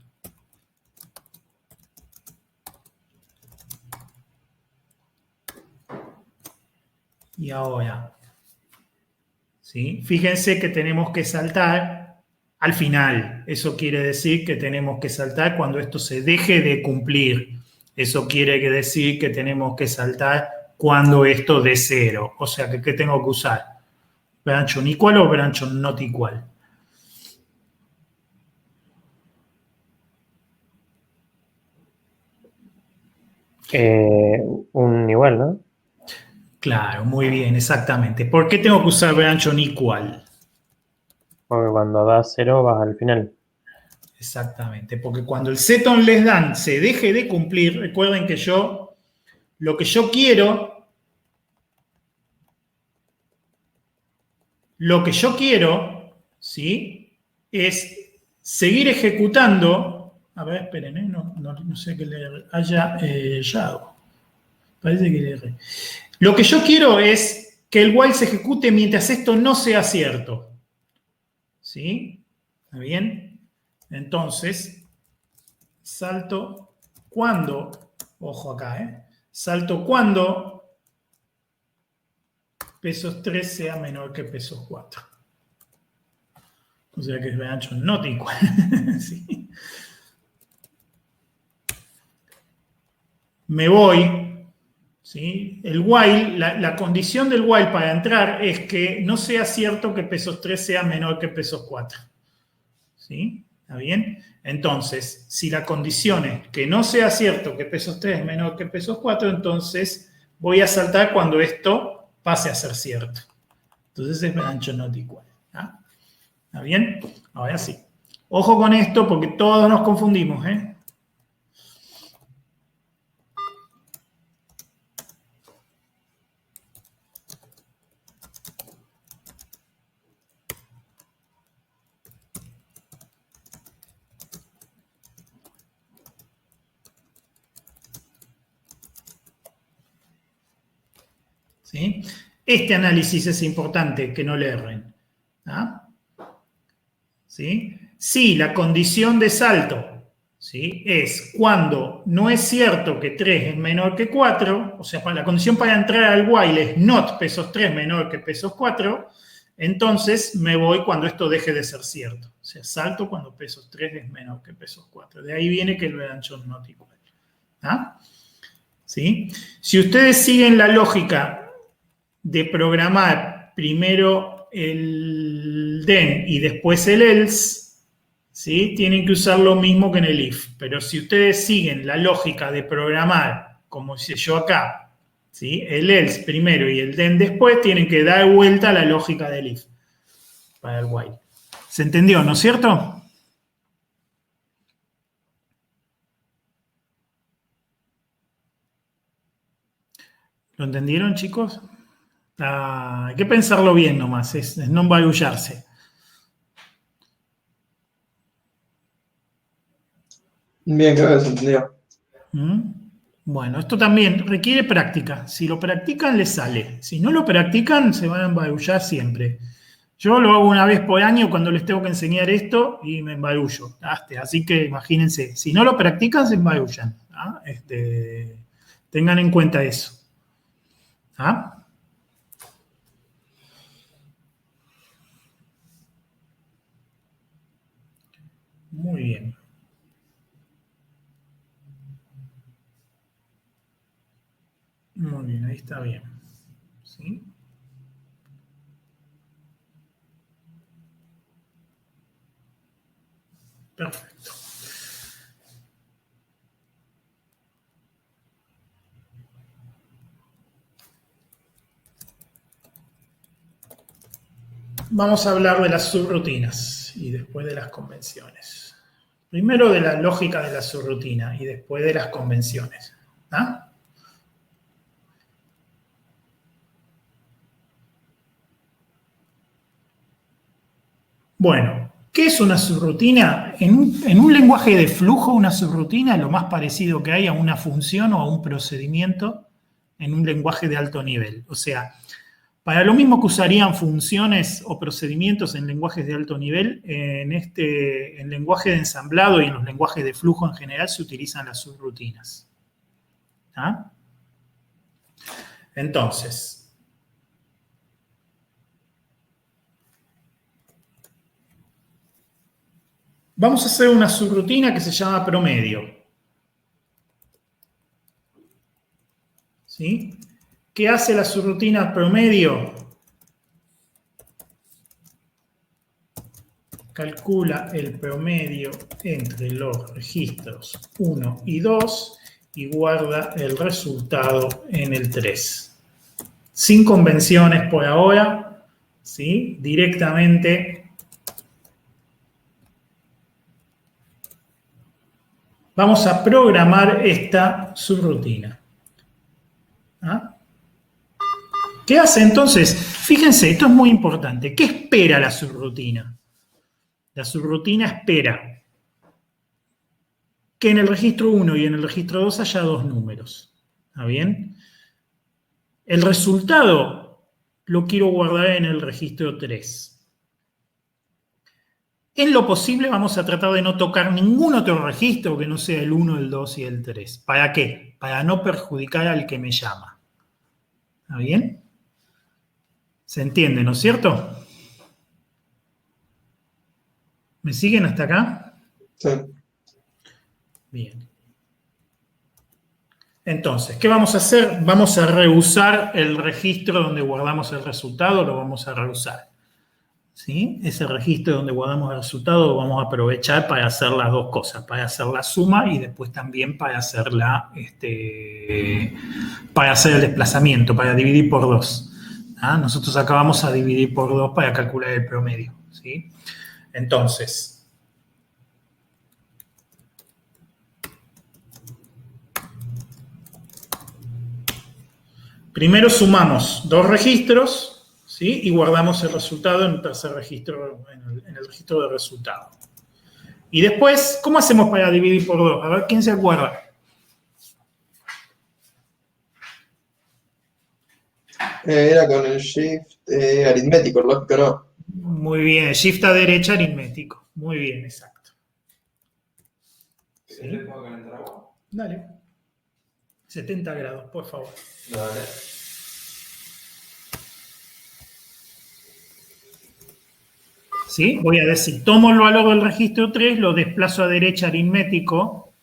Y ahora, ¿sí? Fíjense que tenemos que saltar al final. Eso quiere decir que tenemos que saltar cuando esto se deje de cumplir. Eso quiere decir que tenemos que saltar cuando esto dé 0. O sea, ¿qué tengo que usar? ¿Branch on equal o branch on not equal? Un igual, ¿no? Claro, muy bien, exactamente. ¿Por qué tengo que usar branch on equal? Porque cuando das 0 vas al final. Exactamente, porque cuando el set on less than se deje de cumplir, recuerden que lo que yo quiero, ¿sí? Es seguir ejecutando. A ver, esperen, no sé que le haya errado. Parece que le erré. Lo que yo quiero es que el while se ejecute mientras esto no sea cierto. ¿Sí? ¿Está bien? Entonces, salto cuando, ojo acá, salto cuando pesos 3 sea menor que pesos 4. O sea que es branch on not equal. ¿Sí? Me voy, ¿sí? El while, la condición del while para entrar es que no sea cierto que pesos 3 sea menor que pesos 4. ¿Sí? ¿Está bien? Entonces, si la condición es que no sea cierto que pesos 3 es menor que pesos 4, entonces voy a saltar cuando esto pase a ser cierto. Entonces es branch on not equal. ¿Ah? ¿Está bien? Ahora sí. Ojo con esto porque todos nos confundimos, ¿eh? ¿Sí? Este análisis es importante, que no le erren. ¿Ah? ¿Sí? Si la condición de salto, ¿sí?, es cuando no es cierto que 3 es menor que 4, o sea, la condición para entrar al while es not pesos 3 menor que pesos 4, entonces me voy cuando esto deje de ser cierto. O sea, salto cuando pesos 3 es menor que pesos 4. De ahí viene que el branch on not equal. ¿Ah? ¿Sí? Si ustedes siguen la lógica de programar primero el then y después el else, ¿sí?, tienen que usar lo mismo que en el if. Pero si ustedes siguen la lógica de programar, como hice yo acá, ¿sí?, el else primero y el then después, tienen que dar vuelta a la lógica del if para el while. ¿Se entendió, no es cierto? ¿Lo entendieron, chicos? Hay que pensarlo bien nomás, es no embarullarse. Bien, creo que se entendió. Bueno, esto también requiere práctica. Si lo practican, les sale. Si no lo practican, se van a embarullar siempre. Yo lo hago una vez por año cuando les tengo que enseñar esto y me embarullo. Así que imagínense, si no lo practican, se embarullan. Tengan en cuenta eso. ¿Ah? Muy bien. Muy bien, ahí está bien. ¿Sí? Perfecto. Vamos a hablar de las subrutinas y después de las convenciones. Primero de la lógica de la subrutina y después de las convenciones. ¿Ah? Bueno, ¿qué es una subrutina? En un lenguaje de flujo, una subrutina es lo más parecido que hay a una función o a un procedimiento en un lenguaje de alto nivel. O sea, para lo mismo que usarían funciones o procedimientos en lenguajes de alto nivel, en lenguaje de ensamblado y en los lenguajes de flujo en general se utilizan las subrutinas. ¿Ah? Entonces, vamos a hacer una subrutina que se llama promedio. ¿Sí? ¿Qué hace la subrutina promedio? Calcula el promedio entre los registros 1 y 2 y guarda el resultado en el 3. Sin convenciones por ahora, ¿sí? Directamente vamos a programar esta subrutina. ¿Ah? ¿Qué hace entonces? Fíjense, esto es muy importante. ¿Qué espera la subrutina? La subrutina espera que en el registro 1 y en el registro 2 haya dos números. ¿Está bien? El resultado lo quiero guardar en el registro 3. En lo posible vamos a tratar de no tocar ningún otro registro que no sea el 1, el 2 y el 3. ¿Para qué? Para no perjudicar al que me llama. ¿Está bien? ¿Se entiende, no es cierto? ¿Me siguen hasta acá? Sí. Bien. Entonces, ¿qué vamos a hacer? Vamos a reusar el registro donde guardamos el resultado, lo vamos a reusar. ¿Sí? Ese registro donde guardamos el resultado lo vamos a aprovechar para hacer las dos cosas, para hacer la suma y después también para hacer para hacer el desplazamiento, para dividir por 2. ¿Ah? Nosotros acá vamos a dividir por 2 para calcular el promedio. ¿Sí? Entonces, primero sumamos dos registros, ¿sí? Y guardamos el resultado en un tercer registro, en el registro de resultado. Y después, ¿cómo hacemos para dividir por 2? A ver, ¿quién se acuerda? Era con el shift aritmético, lógico, ¿no? Muy bien, shift a derecha aritmético. Muy bien, exacto. ¿Sí? ¿Le puedo calentar agua? Dale. 70 grados, por favor. Dale. ¿Sí? Voy a decir, tomo el valor del registro 3, lo desplazo a derecha aritmético,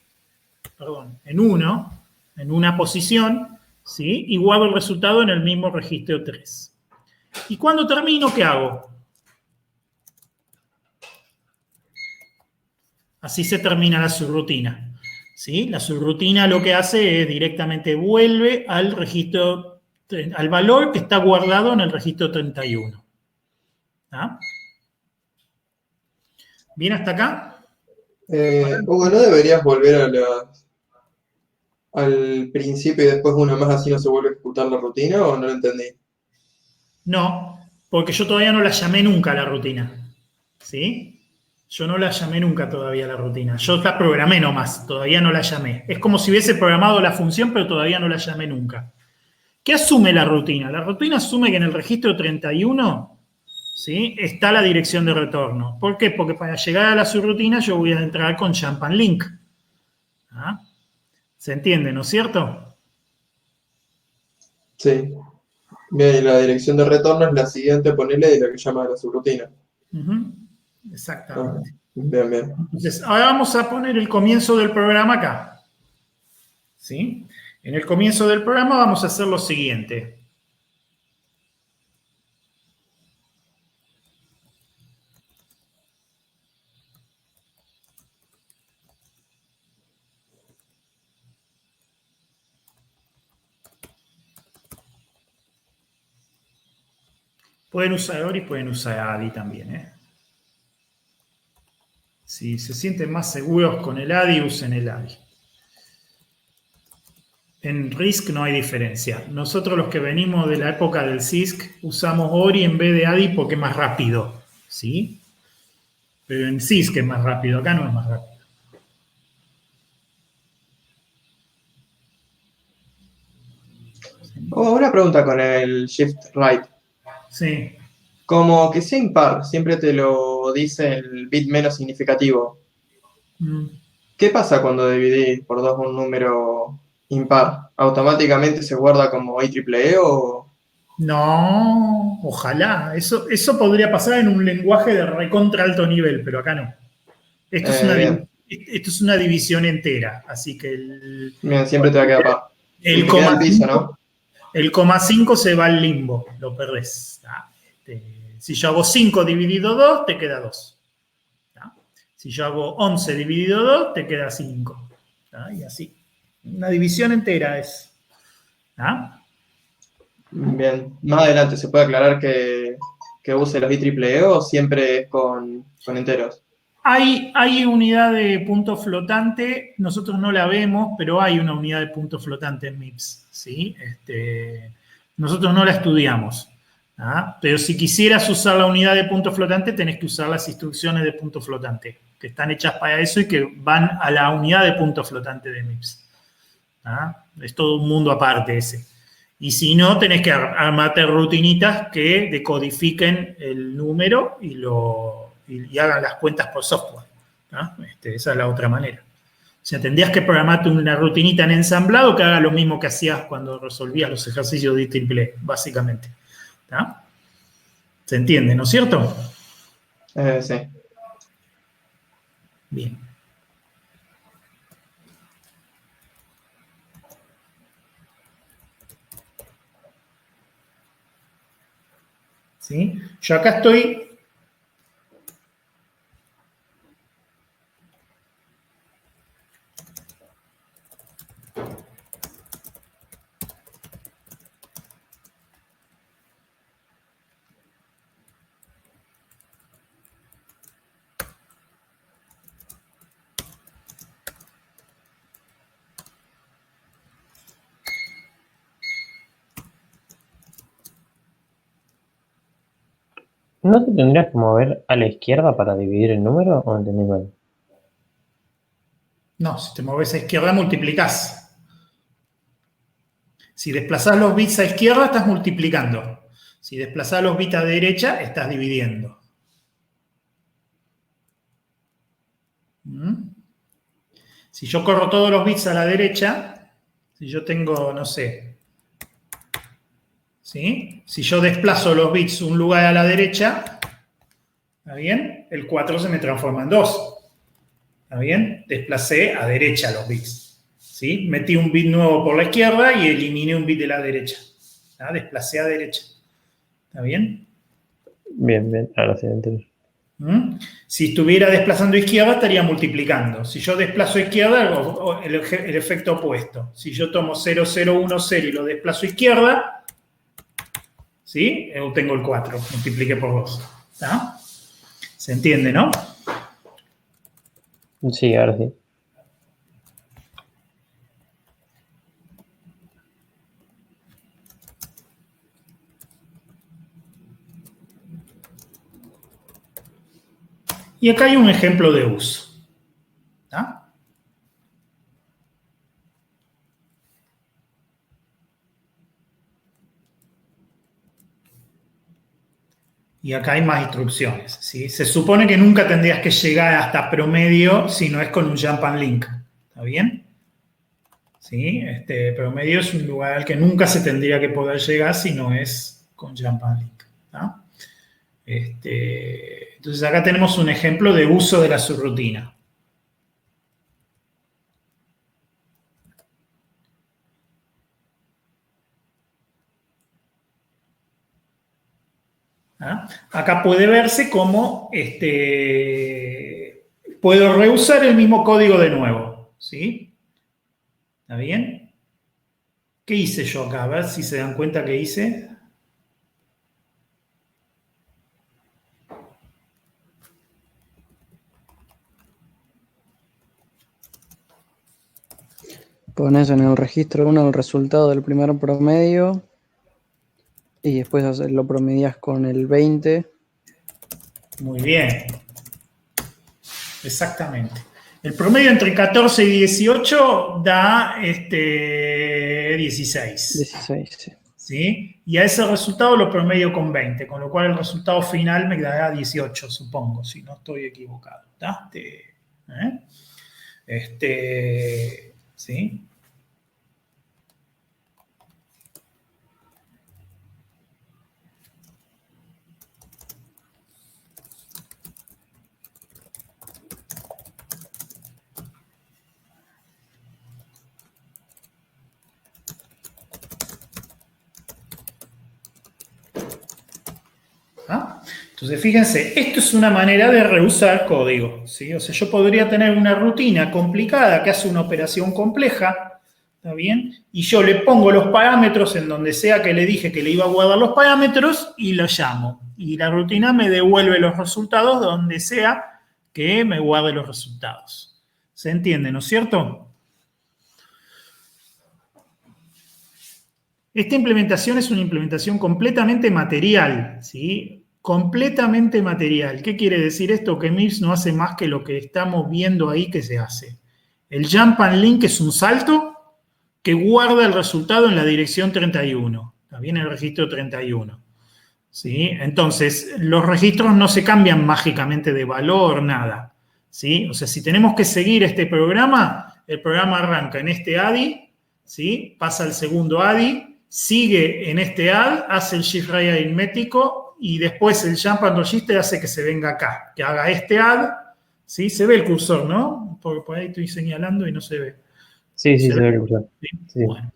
en 1, en una posición, ¿sí? Y guardo el resultado en el mismo registro 3. Y cuando termino, ¿qué hago? Así se termina la subrutina. ¿Sí? La subrutina lo que hace es directamente vuelve al registro, al valor que está guardado en el registro 31. ¿Ah? ¿Bien hasta acá? Hugo, ¿no deberías volver al principio y después una más así no se vuelve a ejecutar la rutina o no lo entendí? No, porque yo todavía no la llamé nunca a la rutina. ¿Sí? Yo no la llamé nunca todavía a la rutina. Yo la programé nomás, todavía no la llamé. Es como si hubiese programado la función, pero todavía no la llamé nunca. ¿Qué asume la rutina? La rutina asume que en el registro 31, ¿sí?, está la dirección de retorno. ¿Por qué? Porque para llegar a la subrutina yo voy a entrar con jump and link. ¿Ah? ¿Se entiende, no es cierto? Sí. Bien, y la dirección de retorno es la siguiente, ponele, de lo que llama la subrutina. Ujú. Ah, Exactamente. bien, bien. Entonces, ahora vamos a poner el comienzo del programa acá. ¿Sí? En el comienzo del programa vamos a hacer lo siguiente. Pueden usar OR y pueden usar ADI también, ¿eh? Si se sienten más seguros con el ADI, usen el ADI. En RISC no hay diferencia. Nosotros los que venimos de la época del CISC usamos ORI en vez de ADI porque es más rápido, ¿sí? Pero en CISC es más rápido, acá no es más rápido. Oh, una pregunta con el shift right. Sí. Como que sea impar, siempre te lo dice el bit menos significativo. Mm. ¿Qué pasa cuando dividís por 2 un número impar? ¿Automáticamente se guarda como IEEE o...? No, ojalá. Eso podría pasar en un lenguaje de recontra alto nivel, pero acá no. Bien, Esto es una división entera, así que bien, siempre te va a quedar par. Y el te queda el coma piso, 5 ¿no? el coma 5 se va al limbo, lo perdés. Si yo hago 5 dividido 2, te queda 2. Si yo hago 11 dividido 2, te queda 5. Y así. Una división entera es. ¿Ah? Bien, más adelante se puede aclarar que use los IEEE o siempre es con enteros. Hay unidad de punto flotante, nosotros no la vemos, pero hay una unidad de punto flotante en MIPS, ¿sí? Nosotros no la estudiamos, pero si quisieras usar la unidad de punto flotante, tenés que usar las instrucciones de punto flotante, que están hechas para eso y que van a la unidad de punto flotante de MIPS. Es todo un mundo aparte ese. Y si no, tenés que armarte rutinitas que decodifiquen el número y hagan las cuentas por software. Esa es la otra manera. O sea, tendrías que programarte una rutinita en ensamblado que haga lo mismo que hacías cuando resolvías los ejercicios de IEEE, básicamente. ¿Se entiende, no es cierto? Sí. Bien. ¿Sí? Yo acá estoy. ¿No te tendrías que mover a la izquierda para dividir el número o entendí mal? No, si te mueves a izquierda, multiplicás. Si desplazás los bits a izquierda, estás multiplicando. Si desplazás los bits a derecha, estás dividiendo. Si yo corro todos los bits a la derecha, si yo tengo, no sé, ¿sí? Si yo desplazo los bits un lugar a la derecha, ¿está bien? El 4 se me transforma en 2. ¿Está bien? Desplacé a derecha los bits. ¿Sí? Metí un bit nuevo por la izquierda y eliminé un bit de la derecha. Desplacé a derecha. ¿Está bien? Bien, ahora sí entendí. Si estuviera desplazando izquierda, estaría multiplicando. Si yo desplazo izquierda, el efecto opuesto. Si yo tomo 0, 0, 1, 0 y lo desplazo izquierda, ¿sí? Tengo el 4, multipliqué por 2. ¿Se entiende, no? Sí, ahora sí. Y acá hay un ejemplo de uso. Y acá hay más instrucciones. ¿Sí? Se supone que nunca tendrías que llegar hasta promedio si no es con un jump and link. ¿Está bien? ¿sí? Promedio es un lugar al que nunca se tendría que poder llegar si no es con Jump and Link. ¿No? Entonces acá tenemos un ejemplo de uso de la subrutina. ¿Ah? Acá puede verse cómo puedo reusar el mismo código de nuevo. ¿Sí? ¿Está bien? ¿Qué hice yo acá? A ver si se dan cuenta que hice. Pones en el registro 1 el resultado del primer promedio y después lo promedias con el 20. Muy bien. Exactamente. El promedio entre 14 y 18 da 16. 16, sí. ¿Sí? Y a ese resultado lo promedio con 20, con lo cual el resultado final me dará 18, supongo, si no estoy equivocado. ¿Está? ¿Sí? ¿Ah? Entonces, fíjense, esto es una manera de reusar código, ¿sí? O sea, yo podría tener una rutina complicada que hace una operación compleja, ¿está bien? Y yo le pongo los parámetros en donde sea que le dije que le iba a guardar los parámetros y lo llamo. Y la rutina me devuelve los resultados donde sea que me guarde los resultados. ¿Se entiende, no es cierto? Esta implementación es una implementación completamente material, ¿sí? Completamente material. ¿Qué quiere decir esto? Que MIPS no hace más que lo que estamos viendo ahí que se hace. El Jump and Link es un salto que guarda el resultado en la dirección 31. También en el registro 31. ¿Sí? Entonces, los registros no se cambian mágicamente de valor, nada. ¿Sí? O sea, si tenemos que seguir este programa, el programa arranca en este ADI, ¿sí? Pasa al segundo ADI, sigue en este add, hace el shift right aritmético y después el jump and register hace que se venga acá, que haga este add, ¿sí? Se ve el cursor, ¿no? Porque por ahí estoy señalando y no se ve. Sí, se ve el cursor. ¿Sí? Sí. Bueno.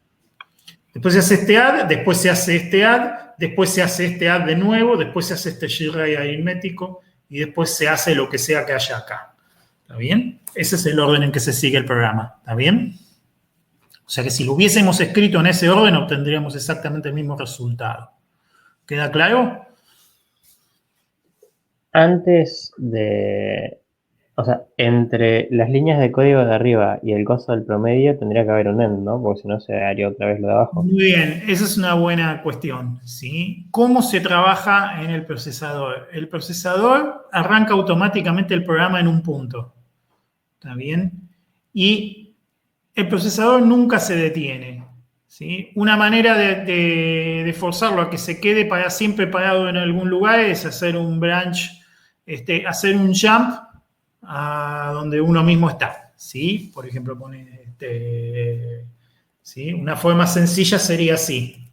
Después se hace este add, después se hace este add, después se hace este add de nuevo, después se hace este shift right aritmético y después se hace lo que sea que haya acá. ¿Está bien? Ese es el orden en que se sigue el programa. ¿Está bien? O sea que si lo hubiésemos escrito en ese orden, obtendríamos exactamente el mismo resultado. ¿Queda claro? Antes de... O sea, entre las líneas de código de arriba y el costo del promedio tendría que haber un end, ¿no? Porque si no se haría otra vez lo de abajo. Muy bien, esa es una buena cuestión, ¿sí? ¿Cómo se trabaja en el procesador? El procesador arranca automáticamente el programa en un punto, ¿está bien? Y el procesador nunca se detiene, ¿sí? Una manera de forzarlo a que se quede para siempre parado en algún lugar es hacer un branch, hacer un jump a donde uno mismo está, ¿sí? Por ejemplo, pone ¿sí? Una forma sencilla sería así.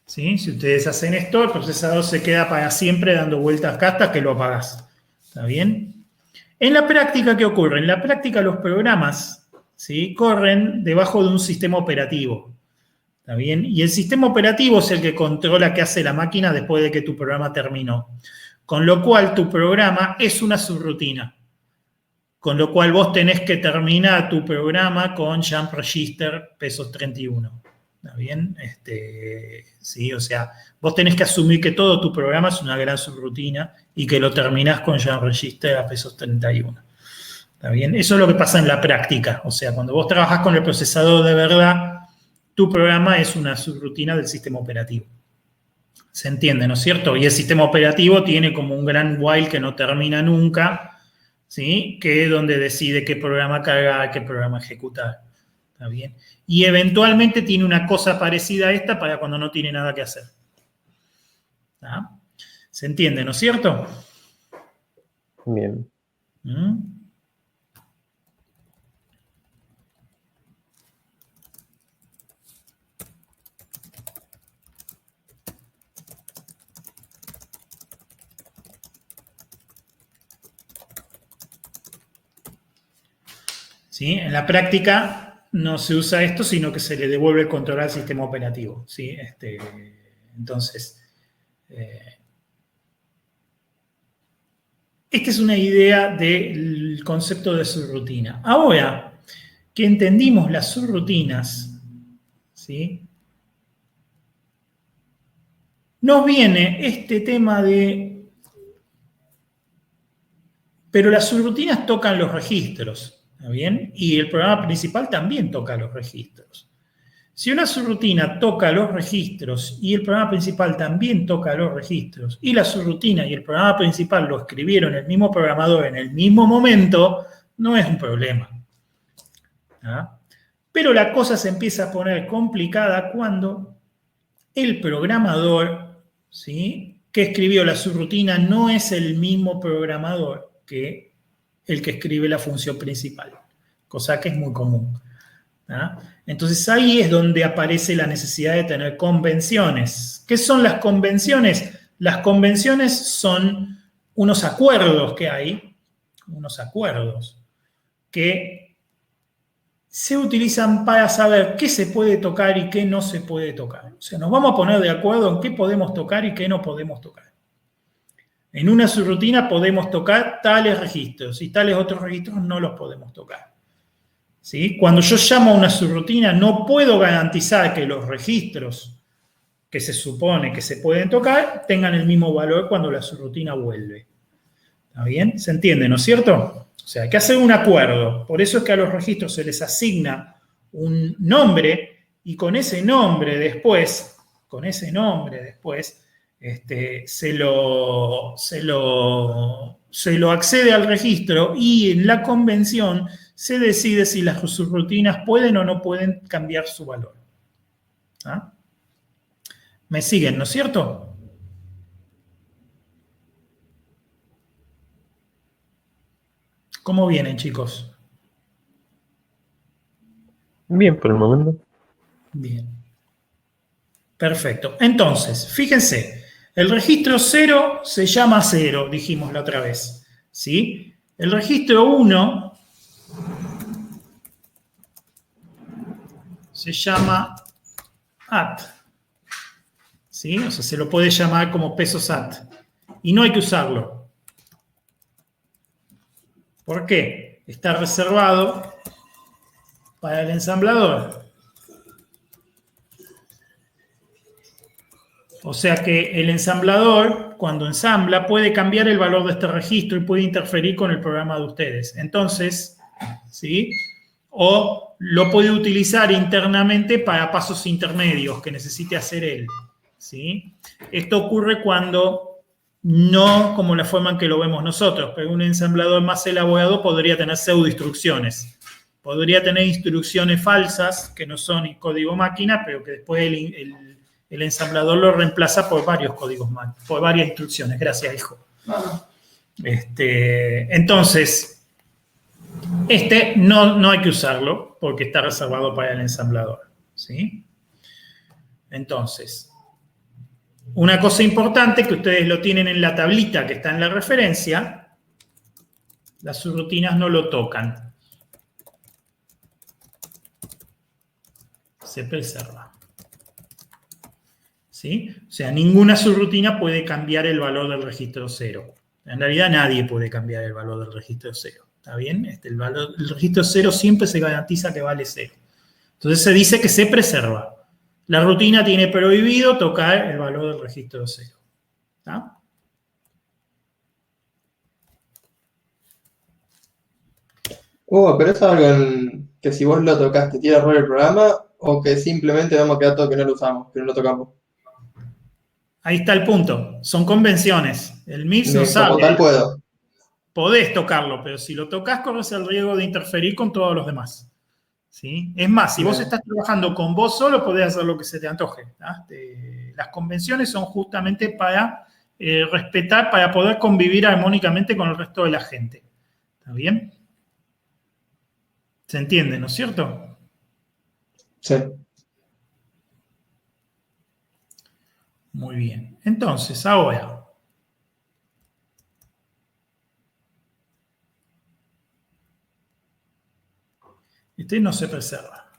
¿Sí? Si ustedes hacen esto, el procesador se queda para siempre dando vueltas acá hasta que lo apagás. ¿Está bien? En la práctica, ¿qué ocurre? En la práctica los programas, ¿sí? Corren debajo de un sistema operativo. ¿Está bien? Y el sistema operativo es el que controla qué hace la máquina después de que tu programa terminó. Con lo cual, tu programa es una subrutina. Con lo cual, vos tenés que terminar tu programa con Jump Register pesos 31. ¿Está bien? ¿Sí? O sea, vos tenés que asumir que todo tu programa es una gran subrutina y que lo terminás con Jump Register a pesos 31. ¿Está bien? Eso es lo que pasa en la práctica. O sea, cuando vos trabajás con el procesador de verdad, tu programa es una subrutina del sistema operativo. ¿Se entiende, no es cierto? Y el sistema operativo tiene como un gran while que no termina nunca, ¿sí? Que es donde decide qué programa cargar, qué programa ejecutar. ¿Está bien? Y eventualmente tiene una cosa parecida a esta para cuando no tiene nada que hacer. ¿Está? ¿Se entiende, no es cierto? Bien. ¿Mm? ¿Sí? En la práctica no se usa esto, sino que se le devuelve el control al sistema operativo. ¿Sí? Entonces, esta es una idea del concepto de subrutina. Ahora que entendimos las subrutinas, ¿sí? Nos viene este tema de... Pero las subrutinas tocan los registros, ¿está bien? Y el programa principal también toca los registros. Si una subrutina toca los registros y el programa principal también toca los registros, y la subrutina y el programa principal lo escribieron el mismo programador en el mismo momento, no es un problema. ¿Ah? Pero la cosa se empieza a poner complicada cuando el programador, ¿sí?, que escribió la subrutina no es el mismo programador que el que escribe la función principal, cosa que es muy común. ¿Ah? Entonces ahí es donde aparece la necesidad de tener convenciones. ¿Qué son las convenciones? Las convenciones son unos acuerdos que hay, unos acuerdos que se utilizan para saber qué se puede tocar y qué no se puede tocar. O sea, nos vamos a poner de acuerdo en qué podemos tocar y qué no podemos tocar. En una subrutina podemos tocar tales registros y tales otros registros no los podemos tocar. ¿Sí? Cuando yo llamo a una subrutina, no puedo garantizar que los registros que se supone que se pueden tocar tengan el mismo valor cuando la subrutina vuelve. ¿Está bien? ¿Se entiende, no es cierto? O sea, hay que hacer un acuerdo. Por eso es que a los registros se les asigna un nombre y con ese nombre después, se lo accede al registro y en la convención se decide si las subrutinas pueden o no pueden cambiar su valor. ¿Ah? ¿Me siguen, no es cierto? ¿Cómo vienen, chicos? Bien, por el momento. Bien. Perfecto. Entonces, fíjense, el registro 0 se llama 0, dijimos la otra vez. ¿Sí? El registro 1 se llama AT. ¿Sí? O sea, se lo puede llamar como pesos AT. Y no hay que usarlo. ¿Por qué? Está reservado para el ensamblador. O sea que el ensamblador, cuando ensambla, puede cambiar el valor de este registro y puede interferir con el programa de ustedes. Entonces, ¿sí? O lo puede utilizar internamente para pasos intermedios que necesite hacer él. ¿Sí? Esto ocurre cuando no como la forma en que lo vemos nosotros, pero un ensamblador más elaborado podría tener pseudoinstrucciones. Podría tener instrucciones falsas que no son código máquina, pero que después el ensamblador lo reemplaza por varios códigos máquina, por varias instrucciones. Gracias, hijo. Entonces, no hay que usarlo porque está reservado para el ensamblador. ¿Sí? Entonces, una cosa importante que ustedes lo tienen en la tablita que está en la referencia, las subrutinas no lo tocan. Se preserva. ¿Sí? O sea, ninguna subrutina puede cambiar el valor del registro 0. En realidad nadie puede cambiar el valor del registro 0. ¿Está bien? El registro 0 siempre se garantiza que vale 0. Entonces se dice que se preserva. La rutina tiene prohibido tocar el valor del registro 0. ¿Está? Pero es algo que si vos lo tocas te tira error el programa o que simplemente vamos a quedar todo que no lo usamos, que no lo tocamos. Ahí está el punto. Son convenciones. El MIPS no sabe. Como tal puedo. Podés tocarlo, pero si lo tocas corres el riesgo de interferir con todos los demás. ¿Sí? Es más, si vos estás trabajando con vos solo, podés hacer lo que se te antoje. Las convenciones son justamente para respetar, para poder convivir armónicamente con el resto de la gente. ¿Está bien? ¿Se entiende, no es cierto? Sí. Muy bien. Entonces, ahora... Este no se preserva.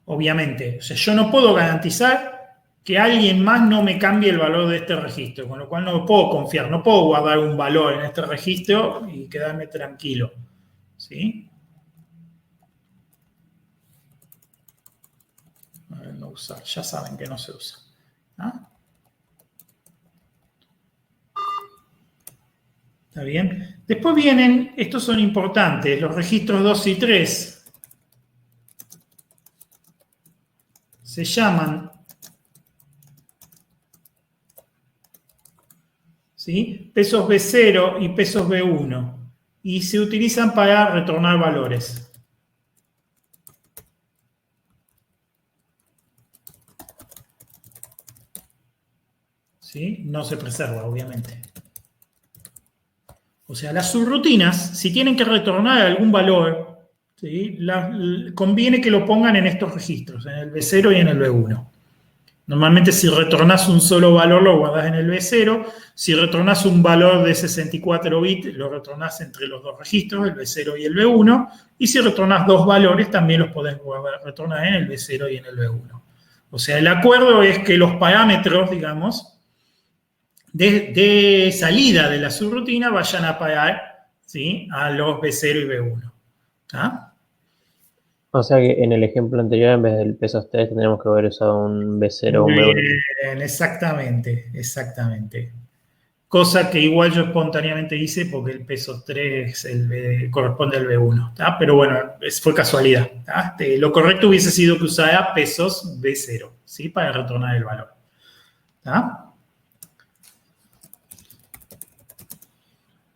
Obviamente, o sea, yo no puedo garantizar que alguien más no me cambie el valor de este registro, con lo cual no puedo confiar, no puedo guardar un valor en este registro y quedarme tranquilo. ¿Sí? A ver, no usar, ya saben que no se usa. ¿Ah? ¿Está bien? Después vienen, estos son importantes, los registros 2 y 3. Se llaman, ¿sí?, pesos B0 y pesos B1 y se utilizan para retornar valores. ¿Sí? No se preserva, obviamente. O sea, las subrutinas, si tienen que retornar algún valor, ¿sí?, conviene que lo pongan en estos registros, en el B0 y en el B1. Normalmente si retornás un solo valor lo guardás en el B0, si retornás un valor de 64 bits lo retornás entre los dos registros, el B0 y el B1, y si retornás dos valores también los podés retornar en el B0 y en el B1. O sea, el acuerdo es que los parámetros, digamos, de salida de la subrutina vayan a parar, ¿sí?, a los B0 y B1. ¿Ah? O sea que en el ejemplo anterior, en vez del pesos 3, tendríamos que haber usado un B0 o un B1. Bien, exactamente, exactamente. Cosa que igual yo espontáneamente hice porque el peso 3 corresponde al B1. ¿Tá? Pero bueno, fue casualidad. ¿Tá? Lo correcto hubiese sido que usara pesos B0, ¿sí?, para retornar el valor. ¿Tá?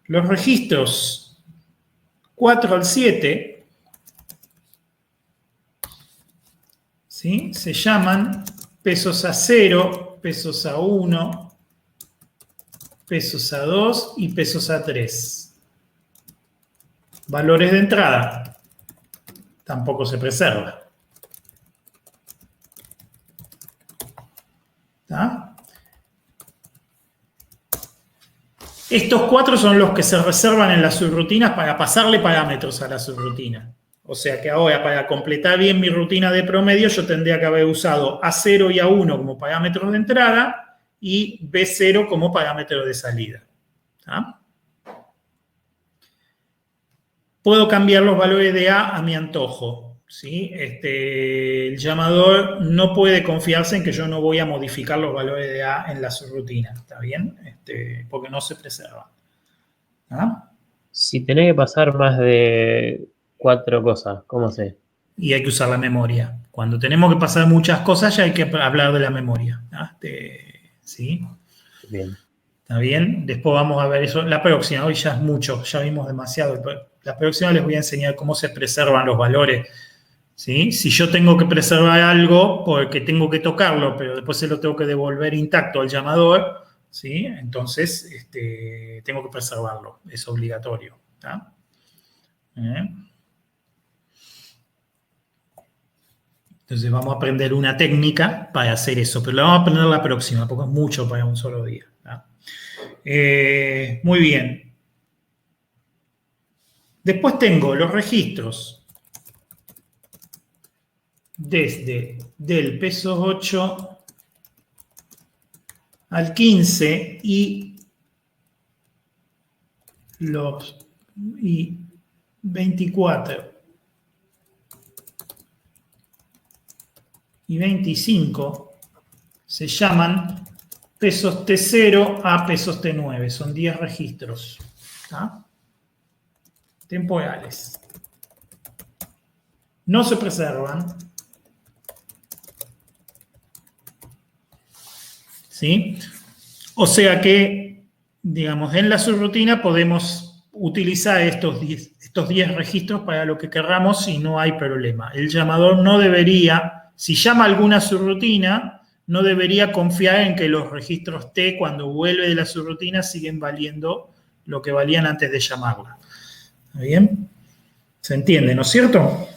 Los registros 4 al 7, ¿sí?, se llaman pesos A0, pesos A1, pesos A2 y pesos A3. Valores de entrada. Tampoco se preserva. ¿Tá? Estos 4 son los que se reservan en las subrutinas para pasarle parámetros a la subrutina. O sea que ahora, para completar bien mi rutina de promedio, yo tendría que haber usado A0 y A1 como parámetros de entrada y B0 como parámetro de salida. ¿Tá? Puedo cambiar los valores de A mi antojo, ¿sí? El llamador no puede confiarse en que yo no voy a modificar los valores de A en la subrutina, ¿está bien? Porque no se preserva. ¿Ah? Si tenés que pasar más de 4 cosas, ¿cómo sé? Y hay que usar la memoria. Cuando tenemos que pasar muchas cosas ya hay que hablar de la memoria. ¿Ah? ¿Sí? Bien. ¿Está bien? Después vamos a ver eso. La próxima, hoy ya es mucho, ya vimos demasiado. La próxima les voy a enseñar cómo se preservan los valores. ¿Sí? Si yo tengo que preservar algo porque tengo que tocarlo, pero después se lo tengo que devolver intacto al llamador, ¿sí?, entonces tengo que preservarlo. Es obligatorio. ¿Tá? Entonces vamos a aprender una técnica para hacer eso, pero la vamos a aprender la próxima, porque es mucho para un solo día. ¿Tá? Muy bien. Después tengo los registros desde del peso 8 al 15 y 24 y 25 se llaman pesos T0 a pesos T9. Son 10 registros. ¿Tá? Temporales. No se preservan. ¿Sí? O sea que, digamos, en la subrutina podemos utilizar estos 10 registros para lo que querramos y no hay problema. El llamador no debería, si llama alguna subrutina, no debería confiar en que los registros T, cuando vuelve de la subrutina, siguen valiendo lo que valían antes de llamarla. ¿Está bien? ¿Se entiende, no es cierto?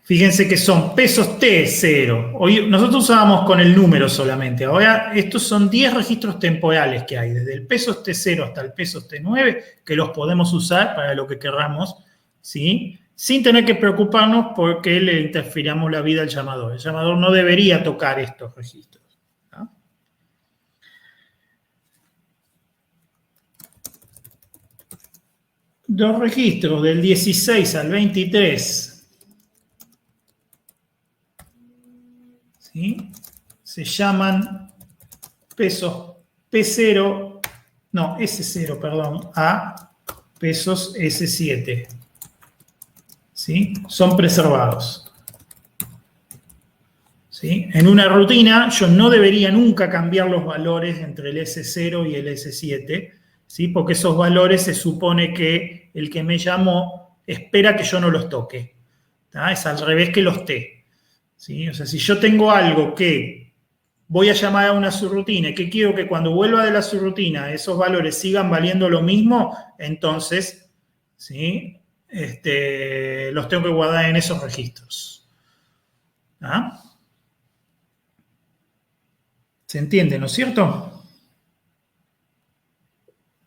Fíjense que son pesos T0. Hoy nosotros usábamos con el número solamente. Ahora estos son 10 registros temporales que hay, desde el pesos T0 hasta el pesos T9, que los podemos usar para lo que querramos, ¿sí? Sin tener que preocuparnos porque le interfiramos la vida al llamador. El llamador no debería tocar estos registros, ¿no? Los registros del 16 al 23, ¿sí? Se llaman pesos P0, no, S0, perdón, a pesos S7. ¿Sí? Son preservados. ¿Sí? En una rutina yo no debería nunca cambiar los valores entre el S0 y el S7, ¿sí? Porque esos valores se supone que el que me llamó espera que yo no los toque. ¿Tá? Es al revés que los T. ¿Sí? O sea, si yo tengo algo que voy a llamar a una subrutina y que quiero que cuando vuelva de la subrutina esos valores sigan valiendo lo mismo, entonces, ¿sí? Los tengo que guardar en esos registros. ¿Ah? ¿Se entiende, no es cierto?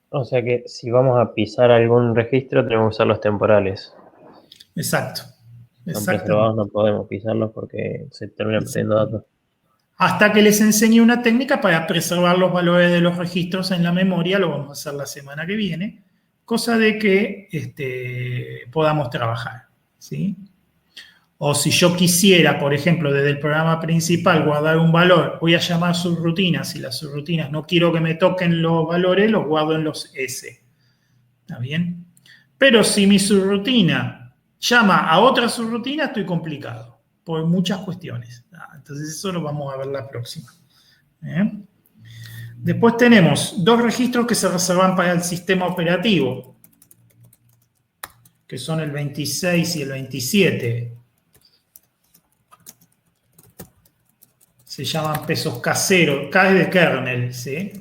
O sea que si vamos a pisar algún registro, tenemos que usar los temporales. Exacto. Son preservados, no podemos pisarlos porque se terminan perdiendo datos. Hasta que les enseñe una técnica para preservar los valores de los registros en la memoria, lo vamos a hacer la semana que viene, cosa de que podamos trabajar, ¿sí? O si yo quisiera, por ejemplo, desde el programa principal guardar un valor, voy a llamar subrutinas y las subrutinas no quiero que me toquen los valores, los guardo en los S. ¿Está bien? Pero si mi subrutina llama a otra subrutina, estoy complicado por muchas cuestiones. Entonces eso lo vamos a ver la próxima. Después tenemos dos registros que se reservan para el sistema operativo, que son el 26 y el 27. Se llaman pesos caseros, K es de kernel, ¿sí?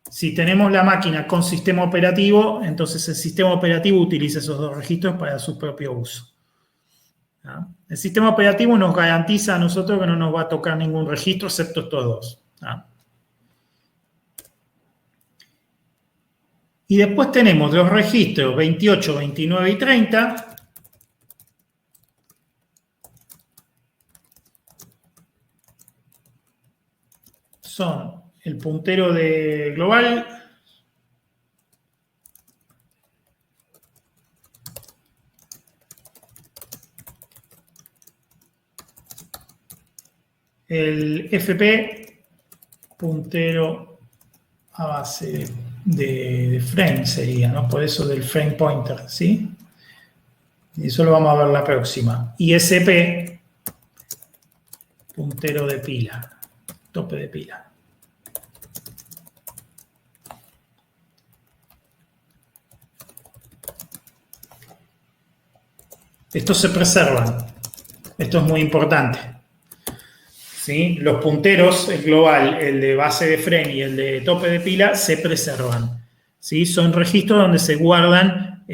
Si tenemos la máquina con sistema operativo, entonces el sistema operativo utiliza esos dos registros para su propio uso. ¿Ah? El sistema operativo nos garantiza a nosotros que no nos va a tocar ningún registro excepto estos dos. ¿Ah? Y después tenemos los registros 28, 29 y 30. Son el puntero de global, el FP, puntero a base de frame sería, ¿no? Por eso del frame pointer, ¿sí? Y eso lo vamos a ver la próxima. Y SP, puntero de pila, tope de pila. Estos se preservan. Esto es muy importante. ¿Sí? Los punteros, el global, el de base de frame y el de tope de pila, se preservan. ¿Sí? Son registros donde se guardan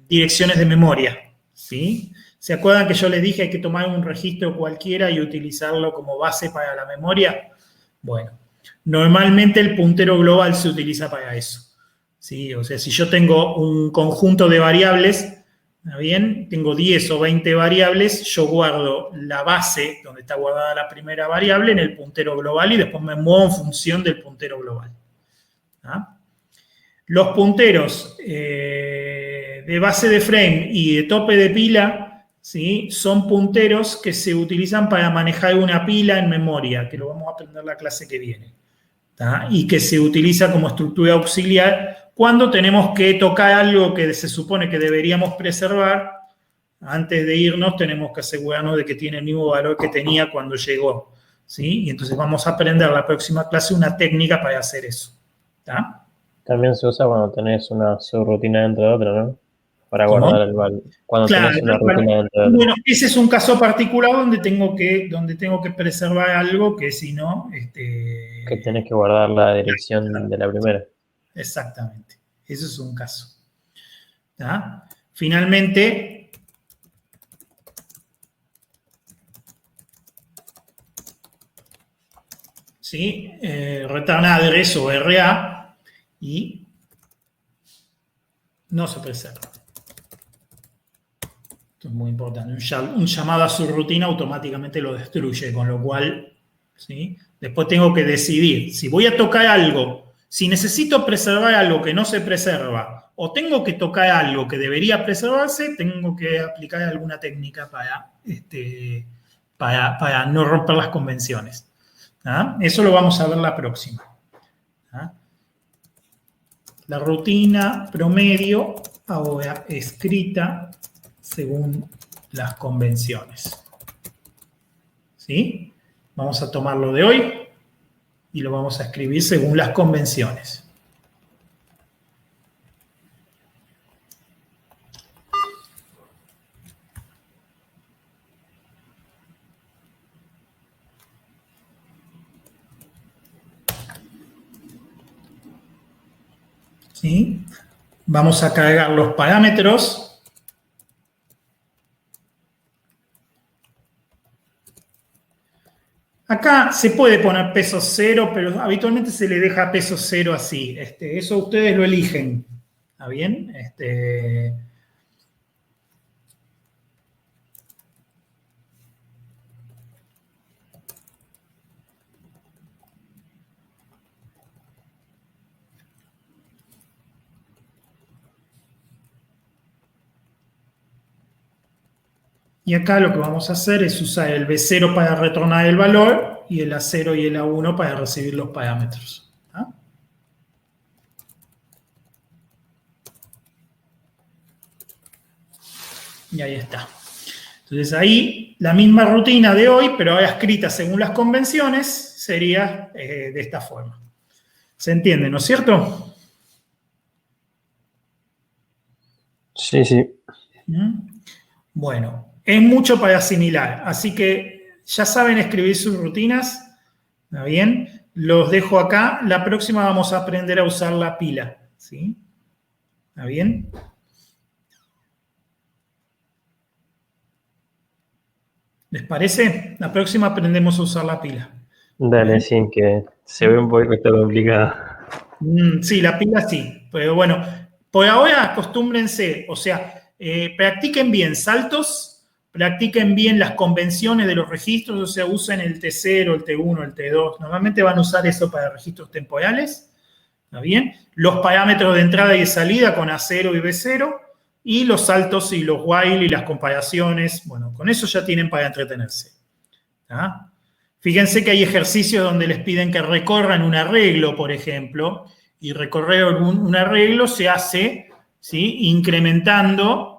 direcciones de memoria. ¿Sí? ¿Se acuerdan que yo les dije hay que tomar un registro cualquiera y utilizarlo como base para la memoria? Bueno, normalmente el puntero global se utiliza para eso. ¿Sí? O sea, si yo tengo un conjunto de variables, ¿está bien? Tengo 10 o 20 variables, yo guardo la base donde está guardada la primera variable en el puntero global y después me muevo en función del puntero global. ¿Ah? Los punteros de base de frame y de tope de pila, ¿sí? Son punteros que se utilizan para manejar una pila en memoria, que lo vamos a aprender la clase que viene. ¿Tá? Y que se utiliza como estructura auxiliar cuando tenemos que tocar algo que se supone que deberíamos preservar. Antes de irnos tenemos que asegurarnos de que tiene el mismo valor que tenía cuando llegó, ¿sí? Y entonces vamos a aprender la próxima clase una técnica para hacer eso. ¿Tá? También se usa cuando tenés una subrutina dentro de otra, ¿no? Para ¿Cómo? guardar el valor. Cuando Claro, tenés una rutina dentro de otra. bueno, ese es un caso particular donde tengo que preservar algo que si no... Que tenés que guardar la dirección de la primera. Exactamente. Ese es un caso. ¿Tá? Finalmente, ¿sí? Return address o RA y no se preserva. Esto es muy importante. Un llamado a subrutina automáticamente lo destruye, con lo cual, ¿sí? Después tengo que decidir si voy a tocar algo, si necesito preservar algo que no se preserva, o tengo que tocar algo que debería preservarse, tengo que aplicar alguna técnica para no romper las convenciones. ¿Ah? Eso lo vamos a ver la próxima. ¿Ah? La rutina promedio ahora escrita según las convenciones. ¿Sí? Vamos a tomarlo de hoy y lo vamos a escribir según las convenciones. ¿Sí? Vamos a cargar los parámetros. Acá se puede poner peso 0, pero habitualmente se le deja peso 0 así. Eso ustedes lo eligen. ¿Está bien? Y acá lo que vamos a hacer es usar el B0 para retornar el valor y el A0 y el A1 para recibir los parámetros. ¿Ah? Y ahí está. Entonces ahí la misma rutina de hoy, pero ahora escrita según las convenciones, sería de esta forma. ¿Se entiende, no es cierto? Sí, sí. Bueno. Es mucho para asimilar, así que ya saben escribir sus rutinas, ¿está bien? Los dejo acá, la próxima vamos a aprender a usar la pila, ¿sí? ¿Está bien? ¿Les parece? La próxima aprendemos a usar la pila. Dale, sí, que se ve un poquito complicado. Sí, la pila sí, pero bueno, por ahora acostúmbrense, o sea, practiquen bien saltos. Practiquen bien las convenciones de los registros, o sea, usen el T0, el T1, el T2. Normalmente van a usar eso para registros temporales. ¿Está bien? Los parámetros de entrada y de salida con A0 y B0. Y los saltos y los while y las comparaciones. Bueno, con eso ya tienen para entretenerse. ¿Está? Fíjense que hay ejercicios donde les piden que recorran un arreglo, por ejemplo. Y recorrer un arreglo se hace, ¿sí?, incrementando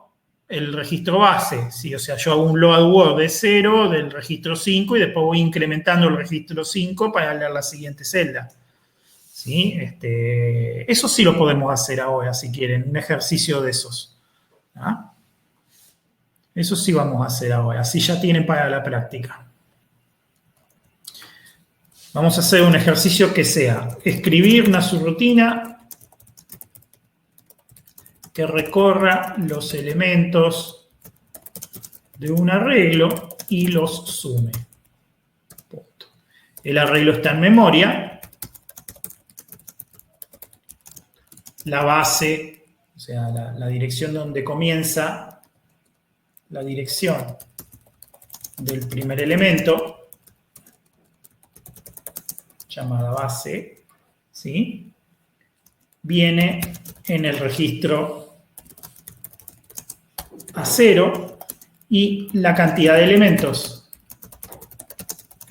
el registro base, ¿sí? O sea, yo hago un load word de 0 del registro 5 y después voy incrementando el registro 5 para leer la siguiente celda. ¿Sí? Eso sí lo podemos hacer ahora, si quieren, un ejercicio de esos. ¿Ah? Eso sí vamos a hacer ahora, así ya tienen para la práctica. Vamos a hacer un ejercicio que sea escribir una subrutina que recorra los elementos de un arreglo y los sume. Punto. El arreglo está en memoria. La base, o sea, la dirección donde comienza la dirección del primer elemento, llamada base, ¿sí?, viene en el registro A0 y la cantidad de elementos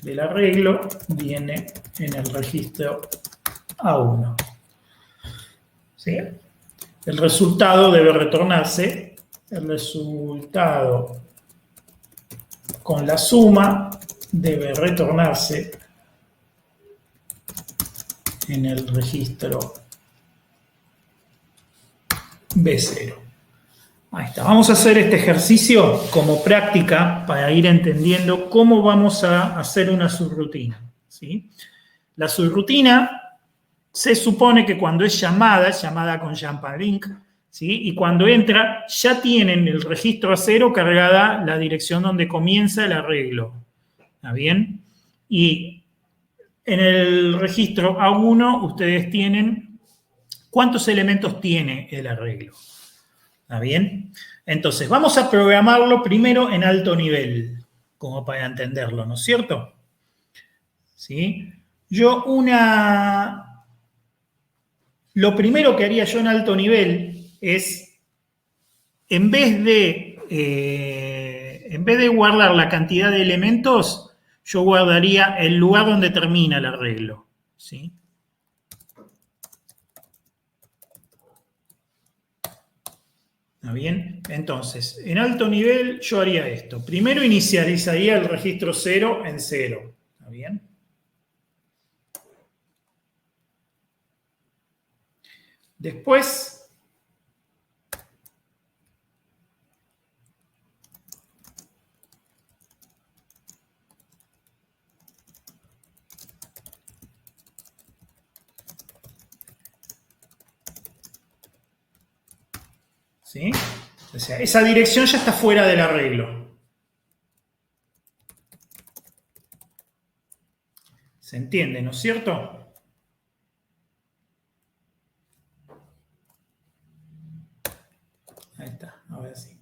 del arreglo viene en el registro A1. ¿Sí? El resultado debe retornarse. El resultado con la suma debe retornarse en el registro B0. Ahí está. Vamos a hacer este ejercicio como práctica para ir entendiendo cómo vamos a hacer una subrutina. ¿Sí? La subrutina Se supone que cuando es llamada con jump and link, ¿sí? Y cuando entra, ya tienen el registro A0 cargada la dirección donde comienza el arreglo. ¿Está bien? Y en el registro A1 ustedes tienen cuántos elementos tiene el arreglo. ¿Está bien? Entonces, vamos a programarlo primero en alto nivel, como para entenderlo, ¿no es cierto? ¿Sí? Lo primero que haría yo en alto nivel es, en vez de guardar la cantidad de elementos, yo guardaría el lugar donde termina el arreglo. ¿Sí? ¿Está bien? Entonces, en alto nivel yo haría esto. Primero inicializaría el registro 0 en 0. ¿Está bien? Después, ¿sí? O sea, esa dirección ya está fuera del arreglo. ¿Se entiende, no es cierto? Ahí está, a ver si.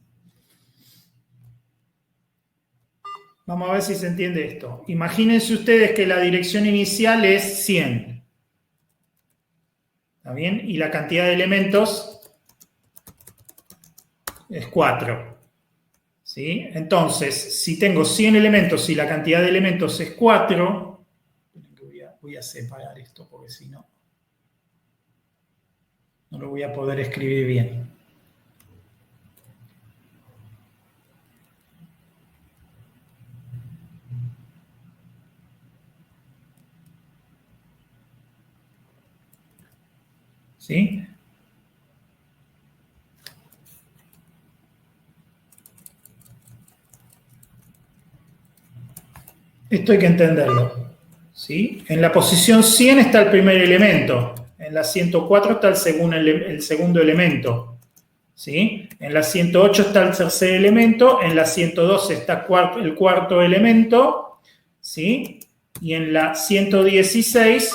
Vamos a ver si se entiende esto. Imagínense ustedes que la dirección inicial es 100. ¿Está bien? Y la cantidad de elementos es 4. ¿Sí? Entonces, si tengo 100 elementos y la cantidad de elementos es 4, voy a separar esto porque si no, no lo voy a poder escribir bien. ¿Sí? Esto hay que entenderlo. ¿Sí? En la posición 100 está el primer elemento. En la 104 está el segundo elemento. ¿Sí? En la 108 está el tercer elemento. En la 112 está el cuarto elemento. ¿Sí? Y en la 116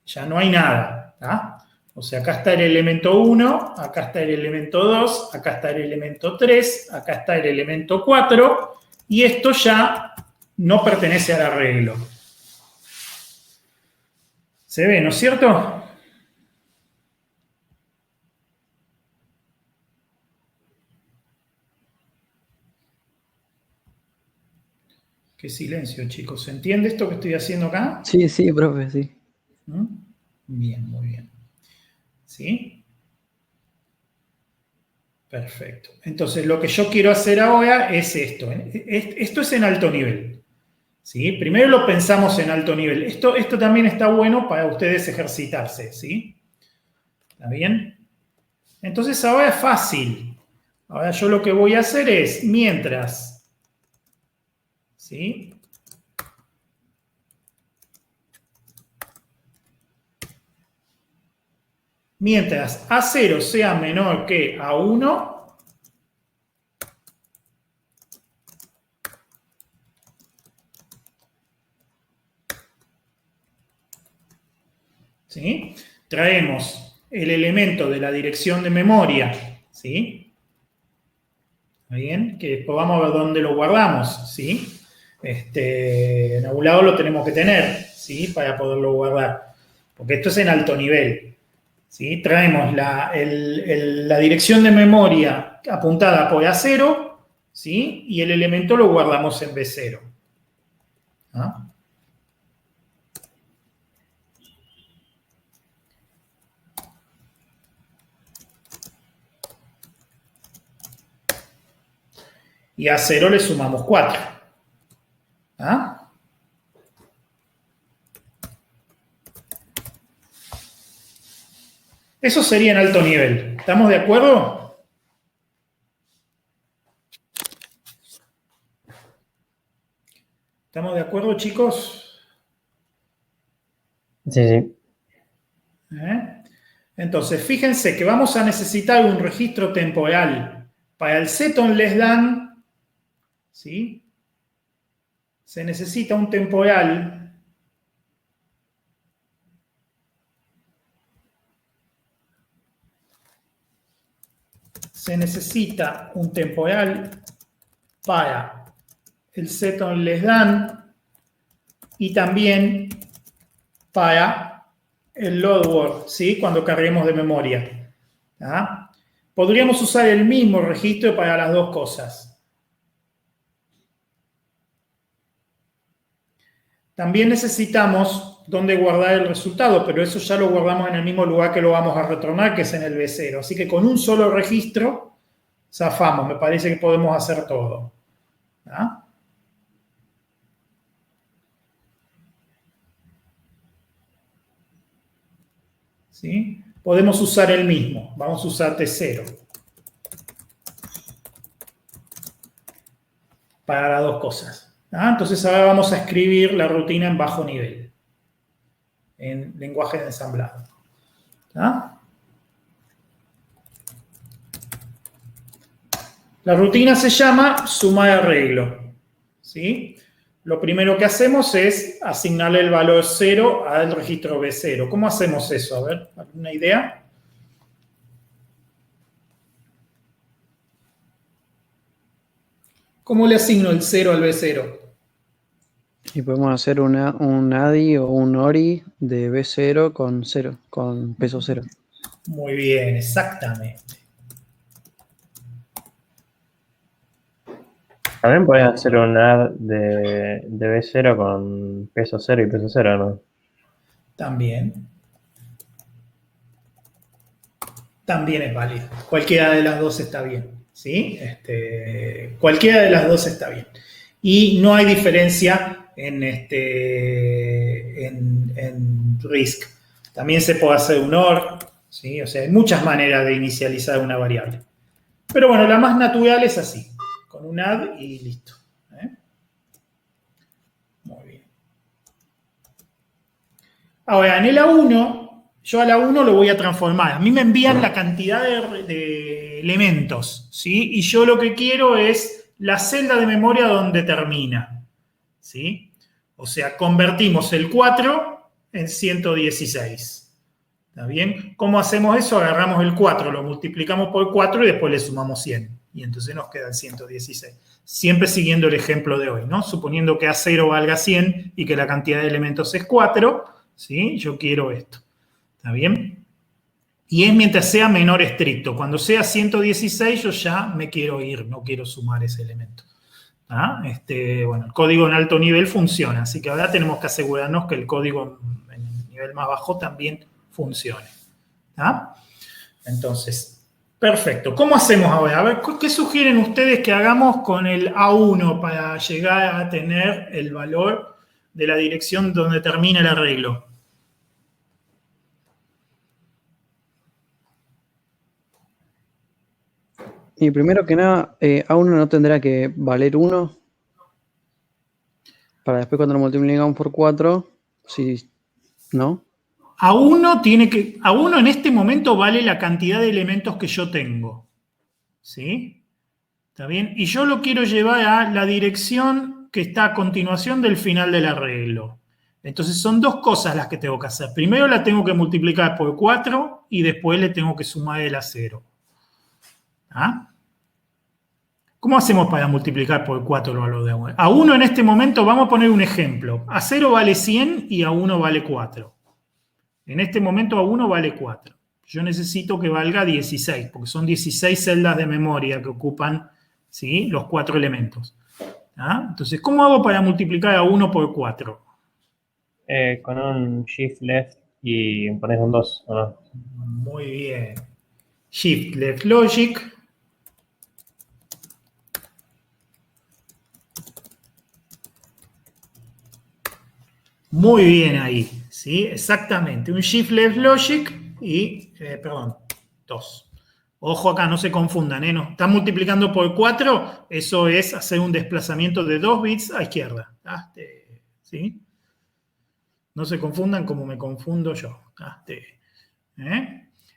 ya no hay nada. ¿Tá? O sea, acá está el elemento 1, acá está el elemento 2, acá está el elemento 3, acá está el elemento 4, y esto ya no pertenece al arreglo. ¿Se ve, no es cierto? Qué silencio, chicos. ¿Se entiende esto que estoy haciendo acá? Sí, sí, profe, sí. Bien, muy bien. ¿Sí? Perfecto. Entonces, lo que yo quiero hacer ahora es esto. Esto es en alto nivel. ¿Sí? Primero lo pensamos en alto nivel. Esto también está bueno para ustedes ejercitarse. ¿Sí? ¿Está bien? Entonces, ahora es fácil. Ahora yo lo que voy a hacer es, mientras, ¿sí? Mientras A0 sea menor que A1, ¿sí? Traemos el elemento de la dirección de memoria, ¿sí? ¿Está bien? Que después vamos a ver dónde lo guardamos, ¿sí? En algún lado lo tenemos que tener, ¿sí? Para poderlo guardar. Porque esto es en alto nivel. ¿Sí? Traemos la dirección de memoria apuntada por A0, ¿sí? Y el elemento lo guardamos en B0. ¿Ah? Y a 0 le sumamos 4. ¿Ah? Eso sería en alto nivel. ¿Estamos de acuerdo? ¿Estamos de acuerdo, chicos? Sí, sí. Entonces, fíjense que vamos a necesitar un registro temporal para el set on less than, ¿sí? Se necesita un temporal para el set on less than y también para el load word, ¿sí? Cuando carguemos de memoria. ¿Ah? Podríamos usar el mismo registro para las dos cosas. También necesitamos dónde guardar el resultado, pero eso ya lo guardamos en el mismo lugar que lo vamos a retornar, que es en el B0. Así que con un solo registro zafamos. Me parece que podemos hacer todo. ¿Ah? ¿Sí? Podemos usar el mismo. Vamos a usar T0 para las dos cosas. ¿Ah? Entonces ahora vamos a escribir la rutina en bajo nivel, en lenguaje de ensamblado. ¿Ah? La rutina se llama suma de arreglo. ¿Sí? Lo primero que hacemos es asignarle el valor 0 al registro B0. ¿Cómo hacemos eso? A ver, ¿alguna idea? ¿Cómo le asigno el 0 al B0? Y podemos hacer un ADI o un ORI de B0 con 0, con peso 0. Muy bien, exactamente. También podés hacer un add de B0 con peso 0 y peso 0, ¿no? También es válido. Cualquiera de las dos está bien. ¿Sí? Cualquiera de las dos está bien. Y no hay diferencia en RISC. También se puede hacer un OR, ¿sí? O sea, hay muchas maneras de inicializar una variable. Pero bueno, la más natural es así, con un add y listo. Muy bien. Ahora, en el A1, yo al A1 lo voy a transformar. A mí me envían la cantidad de elementos, ¿sí? Y yo lo que quiero es la celda de memoria donde termina. ¿Sí? O sea, convertimos el 4 en 116. ¿Está bien? ¿Cómo hacemos eso? Agarramos el 4, lo multiplicamos por 4 y después le sumamos 100. Y entonces nos queda el 116. Siempre siguiendo el ejemplo de hoy, ¿no? Suponiendo que A0 valga 100 y que la cantidad de elementos es 4, ¿sí? Yo quiero esto. ¿Está bien? Y es mientras sea menor estricto. Cuando sea 116 yo ya me quiero ir, no quiero sumar ese elemento. ¿Ah? Bueno, el código en alto nivel funciona, así que ahora tenemos que asegurarnos que el código en el nivel más bajo también funcione. ¿Ah? Entonces, perfecto. ¿Cómo hacemos ahora? A ver, ¿qué sugieren ustedes que hagamos con el A1 para llegar a tener el valor de la dirección donde termina el arreglo? Y primero que nada, A1 no tendrá que valer 1 para después cuando lo multiplicamos por 4, si no. A1 en este momento vale la cantidad de elementos que yo tengo. ¿Sí? ¿Está bien? Y yo lo quiero llevar a la dirección que está a continuación del final del arreglo. Entonces son dos cosas las que tengo que hacer. Primero la tengo que multiplicar por 4 y después le tengo que sumar el A0. ¿Ah? ¿Cómo hacemos para multiplicar por 4 el valor de A1? A1 en este momento, vamos a poner un ejemplo. A0 vale 100 y A1 vale 4. En este momento A1 vale 4. Yo necesito que valga 16, porque son 16 celdas de memoria que ocupan, ¿sí?, los 4 elementos. ¿Ah? Entonces, ¿cómo hago para multiplicar A1 por 4? Con un shift left y pones un 2, ¿o no? Muy bien. Shift left logic. Muy bien ahí, ¿sí? Exactamente. Un shift left logic y, 2. Ojo acá, no se confundan, ¿eh? No, están multiplicando por 4, eso es hacer un desplazamiento de 2 bits a izquierda. ¿Sí? No se confundan como me confundo yo.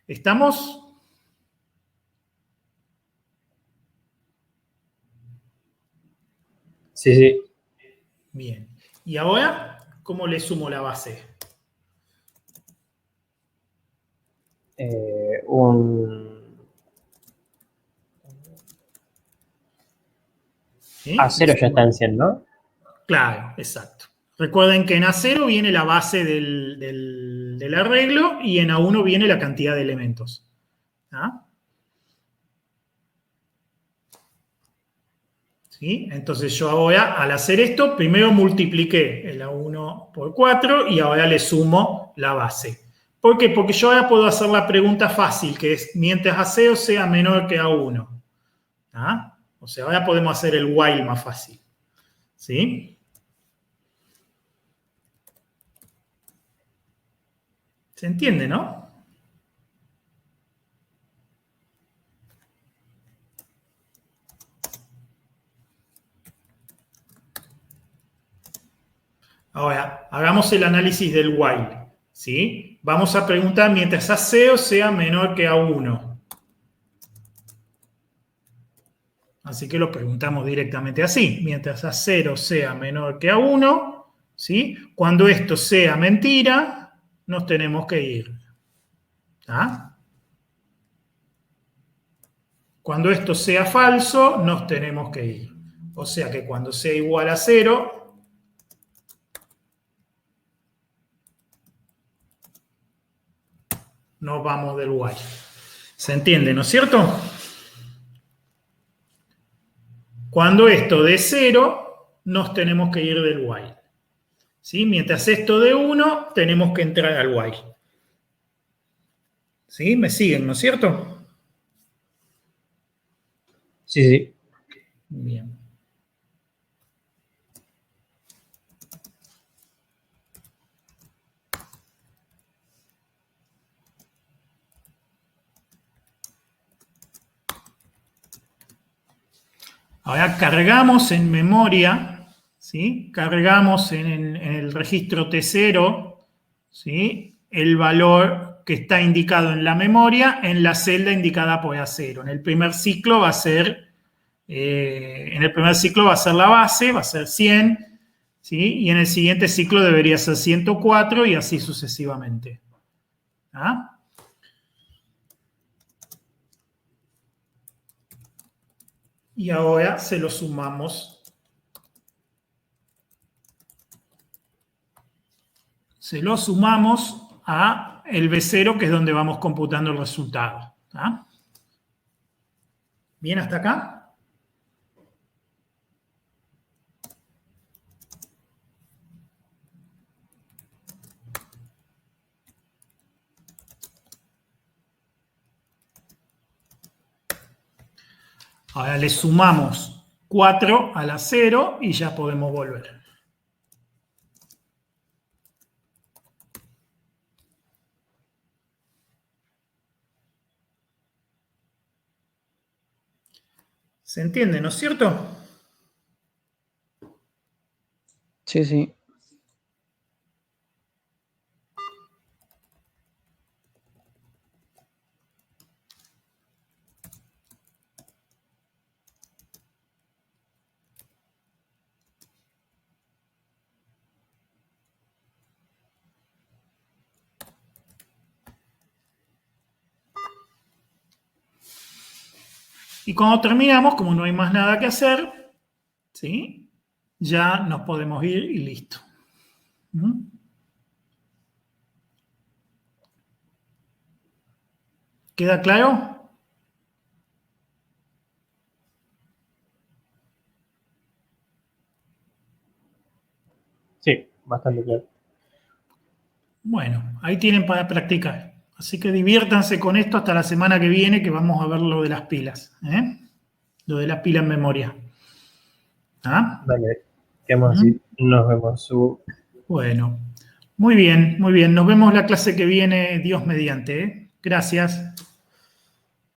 ¿Estamos? Sí, sí. Bien. Y ahora, ¿cómo le sumo la base? ¿Sí? A0 ya está en 100, ¿no? Claro, exacto. Recuerden que en A0 viene la base del arreglo y en A1 viene la cantidad de elementos. ¿Ah? ¿Sí? Entonces yo ahora, al hacer esto, primero multipliqué el A1 por 4 y ahora le sumo la base. ¿Por qué? Porque yo ahora puedo hacer la pregunta fácil, que es mientras A0 sea menor que A1. ¿Ah? O sea, ahora podemos hacer el while más fácil. ¿Sí? ¿Se entiende, no? Ahora, hagamos el análisis del while. ¿Sí? Vamos a preguntar mientras A0 sea menor que A1. Así que lo preguntamos directamente así. Mientras A0 sea menor que A1, ¿sí? Cuando esto sea mentira, nos tenemos que ir. ¿Ah? Cuando esto sea falso, nos tenemos que ir. O sea que cuando sea igual a 0, nos vamos del while. ¿Se entiende, no es cierto? Cuando esto dé 0, nos tenemos que ir del while. ¿Sí? Mientras esto dé 1, tenemos que entrar al while. ¿Sí? ¿Me siguen, no es cierto? Sí, sí. Bien. Ahora cargamos en memoria, ¿sí? Cargamos en el registro T0, ¿sí? El valor que está indicado en la memoria en la celda indicada por A0. En el primer ciclo va a ser, la base, va a ser 100, ¿sí? Y en el siguiente ciclo debería ser 104 y así sucesivamente. ¿Ah? Y ahora se lo sumamos. Se lo sumamos a el B0, que es donde vamos computando el resultado. ¿Ah? ¿Bien hasta acá? Ahora le sumamos 4 a la 0 y ya podemos volver. ¿Se entiende, no es cierto? Sí, sí. Y cuando terminamos, como no hay más nada que hacer, ¿sí? Ya nos podemos ir y listo. ¿Mm? ¿Queda claro? Sí, bastante claro. Bueno, ahí tienen para practicar. Así que diviértanse con esto hasta la semana que viene, que vamos a ver lo de las pilas. Lo de las pilas en memoria. ¿Ah? Vale, quedamos así. Nos vemos. Bueno, muy bien, muy bien. Nos vemos la clase que viene, Dios mediante. Gracias.